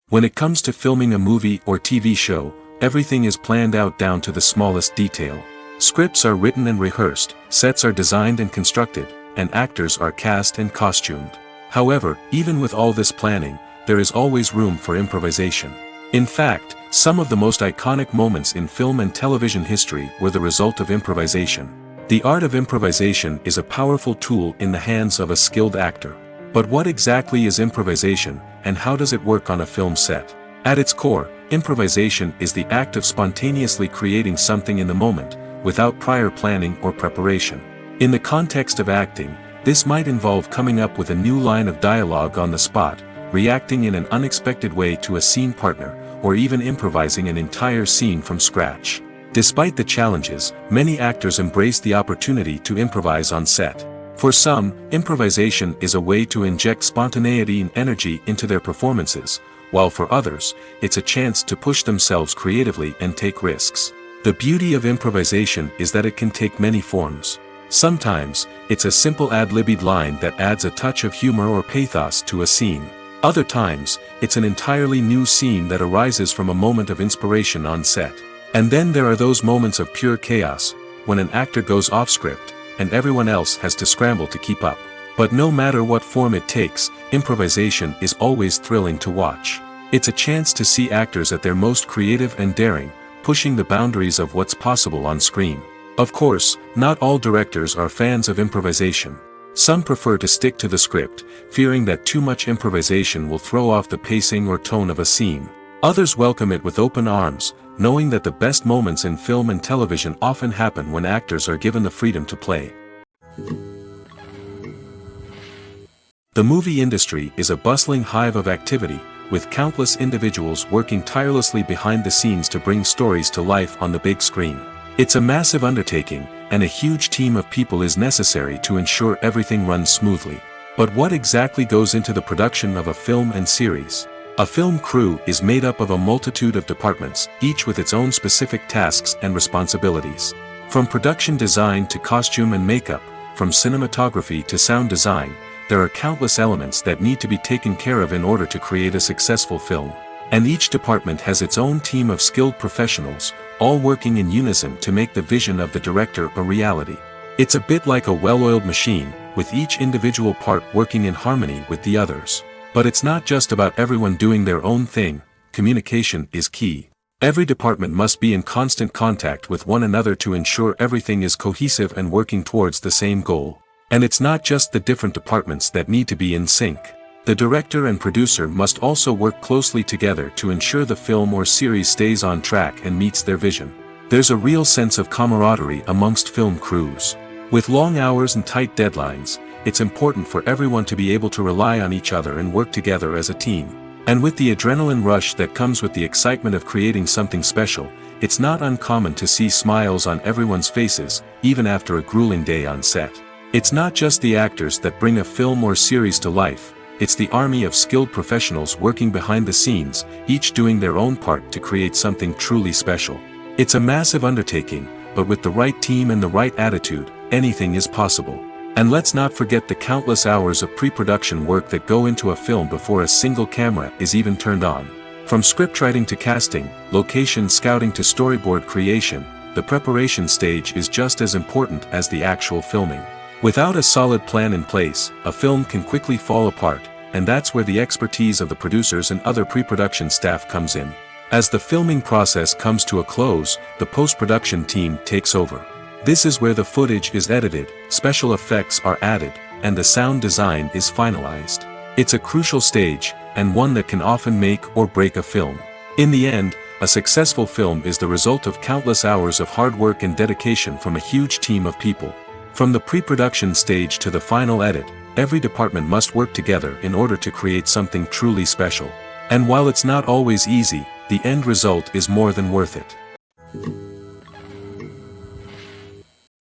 When it comes to filming a movie or TV show, everything is planned out down to the smallest detail. Scripts are written and rehearsed, sets are designed and constructed, and actors are cast and costumed. However, even with all this planning, there is always room for improvisation. In fact, some of the most iconic moments in film and television history were the result of improvisation. The art of improvisation is a powerful tool in the hands of a skilled actor. But what exactly is improvisation, and how does it work on a film set? At its core, improvisation is the act of spontaneously creating something in the moment, without prior planning or preparation. In the context of acting, this might involve coming up with a new line of dialogue on the spot, reacting in an unexpected way to a scene partner, or even improvising an entire scene from scratch. Despite the challenges, many actors embrace the opportunity to improvise on set. For some, improvisation is a way to inject spontaneity and energy into their performances, while for others, it's a chance to push themselves creatively and take risks. The beauty of improvisation is that it can take many forms. Sometimes, it's a simple ad-libbed line that adds a touch of humor or pathos to a scene. Other times, it's an entirely new scene that arises from a moment of inspiration on set. And then there are those moments of pure chaos, when an actor goes off script, and everyone else has to scramble to keep up. But no matter what form it takes, improvisation is always thrilling to watch. It's a chance to see actors at their most creative and daring, pushing the boundaries of what's possible on screen. Of course, not all directors are fans of improvisation. Some prefer to stick to the script, fearing that too much improvisation will throw off the pacing or tone of a scene. Others welcome it with open arms, knowing that the best moments in film and television often happen when actors are given the freedom to play. The movie industry is a bustling hive of activity, with countless individuals working tirelessly behind the scenes to bring stories to life on the big screen. It's a massive undertaking, and a huge team of people is necessary to ensure everything runs smoothly. But what exactly goes into the production of a film and series? A film crew is made up of a multitude of departments, each with its own specific tasks and responsibilities. From production design to costume and makeup, from cinematography to sound design, there are countless elements that need to be taken care of in order to create a successful film. And each department has its own team of skilled professionals, all working in unison to make the vision of the director a reality. It's a bit like a well-oiled machine, with each individual part working in harmony with the others. But it's not just about everyone doing their own thing. Communication is key. Every department must be in constant contact with one another to ensure everything is cohesive and working towards the same goal. And it's not just the different departments that need to be in sync. The director and producer must also work closely together to ensure the film or series stays on track and meets their vision. There's a real sense of camaraderie amongst film crews. With long hours and tight deadlines, it's important for everyone to be able to rely on each other and work together as a team. And with the adrenaline rush that comes with the excitement of creating something special, it's not uncommon to see smiles on everyone's faces, even after a grueling day on set. It's not just the actors that bring a film or series to life, it's the army of skilled professionals working behind the scenes, each doing their own part to create something truly special. It's a massive undertaking, but with the right team and the right attitude, anything is possible. And let's not forget the countless hours of pre-production work that go into a film before a single camera is even turned on. From scriptwriting to casting, location scouting to storyboard creation, the preparation stage is just as important as the actual filming. Without a solid plan in place, a film can quickly fall apart, and that's where the expertise of the producers and other pre-production staff comes in. As the filming process comes to a close, the post-production team takes over. This is where the footage is edited, special effects are added, and the sound design is finalized. It's a crucial stage, and one that can often make or break a film. In the end, a successful film is the result of countless hours of hard work and dedication from a huge team of people. From the pre-production stage to the final edit, every department must work together in order to create something truly special. And while it's not always easy, the end result is more than worth it.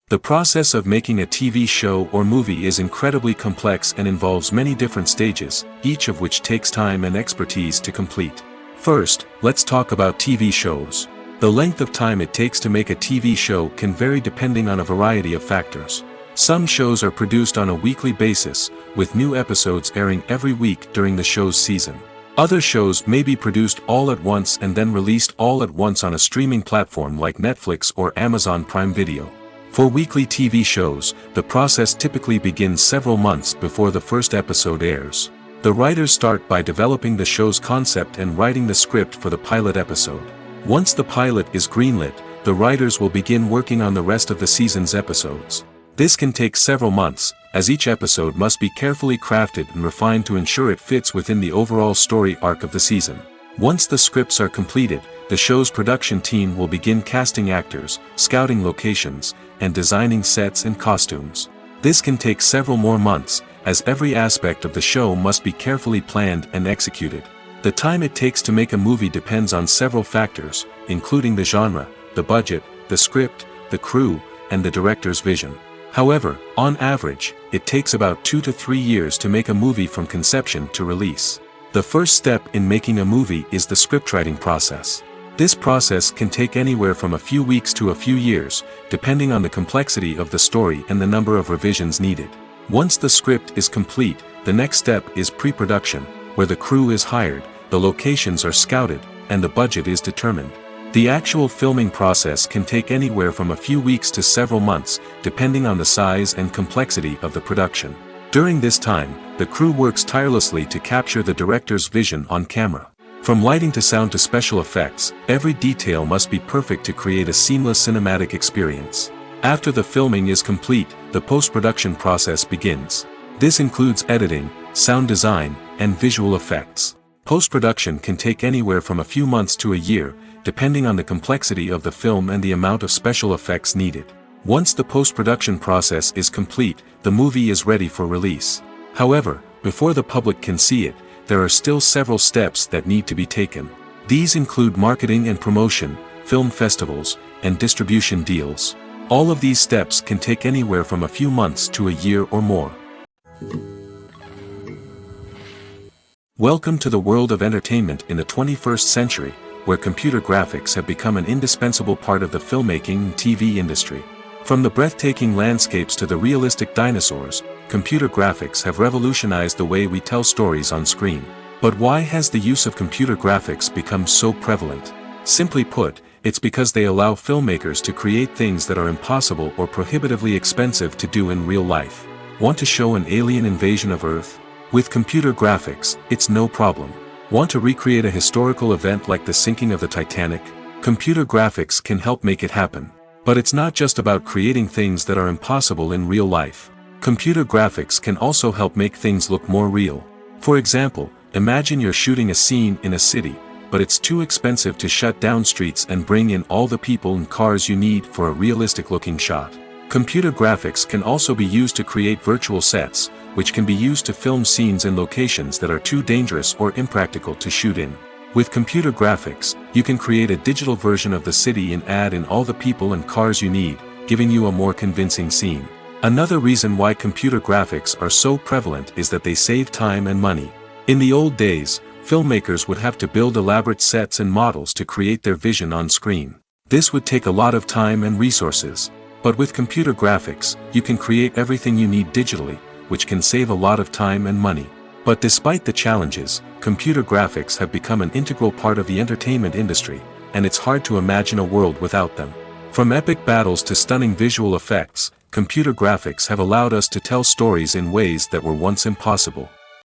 The process of making a TV show or movie is incredibly complex and involves many different stages, each of which takes time and expertise to complete. First, let's talk about TV shows. The length of time it takes to make a TV show can vary depending on a variety of factors. Some shows are produced on a weekly basis, with new episodes airing every week during the show's season. Other shows may be produced all at once and then released all at once on a streaming platform like Netflix or Amazon Prime Video. For weekly TV shows, the process typically begins several months before the first episode airs. The writers start by developing the show's concept and writing the script for the pilot episode. Once the pilot is greenlit, the writers will begin working on the rest of the season's episodes. This can take several months, as each episode must be carefully crafted and refined to ensure it fits within the overall story arc of the season. Once the scripts are completed, the show's production team will begin casting actors, scouting locations, and designing sets and costumes. This can take several more months, as every aspect of the show must be carefully planned and executed. The time it takes to make a movie depends on several factors, including the genre, the budget, the script, the crew, and the director's vision. However, on average, it takes about 2 to 3 years to make a movie from conception to release. The first step in making a movie is the scriptwriting process. This process can take anywhere from a few weeks to a few years, depending on the complexity of the story and the number of revisions needed. Once the script is complete, the next step is pre-production, where the crew is hired, the locations are scouted, and the budget is determined. The actual filming process can take anywhere from a few weeks to several months, depending on the size and complexity of the production. During this time, the crew works tirelessly to capture the director's vision on camera. From lighting to sound to special effects, every detail must be perfect to create a seamless cinematic experience. After the filming is complete, the post-production process begins. This includes editing, sound design, and visual effects. Post-production can take anywhere from a few months to a year, depending on the complexity of the film and the amount of special effects needed. Once the post-production process is complete, the movie is ready for release. However, before the public can see it, there are still several steps that need to be taken. These include marketing and promotion, film festivals, and distribution deals. All of these steps can take anywhere from a few months to a year or more. Welcome to the world of entertainment in the 21st century, where computer graphics have become an indispensable part of the filmmaking and TV industry. From the breathtaking landscapes to the realistic dinosaurs, computer graphics have revolutionized the way we tell stories on screen. But why has the use of computer graphics become so prevalent? Simply put, it's because they allow filmmakers to create things that are impossible or prohibitively expensive to do in real life. Want to show an alien invasion of Earth? With computer graphics, it's no problem. Want to recreate a historical event like the sinking of the Titanic? Computer graphics can help make it happen. But it's not just about creating things that are impossible in real life. Computer graphics can also help make things look more real. For example, imagine you're shooting a scene in a city, but it's too expensive to shut down streets and bring in all the people and cars you need for a realistic-looking shot. Computer graphics can also be used to create virtual sets, which can be used to film scenes in locations that are too dangerous or impractical to shoot in. With computer graphics, you can create a digital version of the city and add in all the people and cars you need, giving you a more convincing scene. Another reason why computer graphics are so prevalent is that they save time and money. In the old days, filmmakers would have to build elaborate sets and models to create their vision on screen. This would take a lot of time and resources. But with computer graphics, you can create everything you need digitally, which can save a lot of time and money. But despite the challenges, computer graphics have become an integral part of the entertainment industry, and it's hard to imagine a world without them. From epic battles to stunning visual effects, computer graphics have allowed us to tell stories in ways that were once impossible.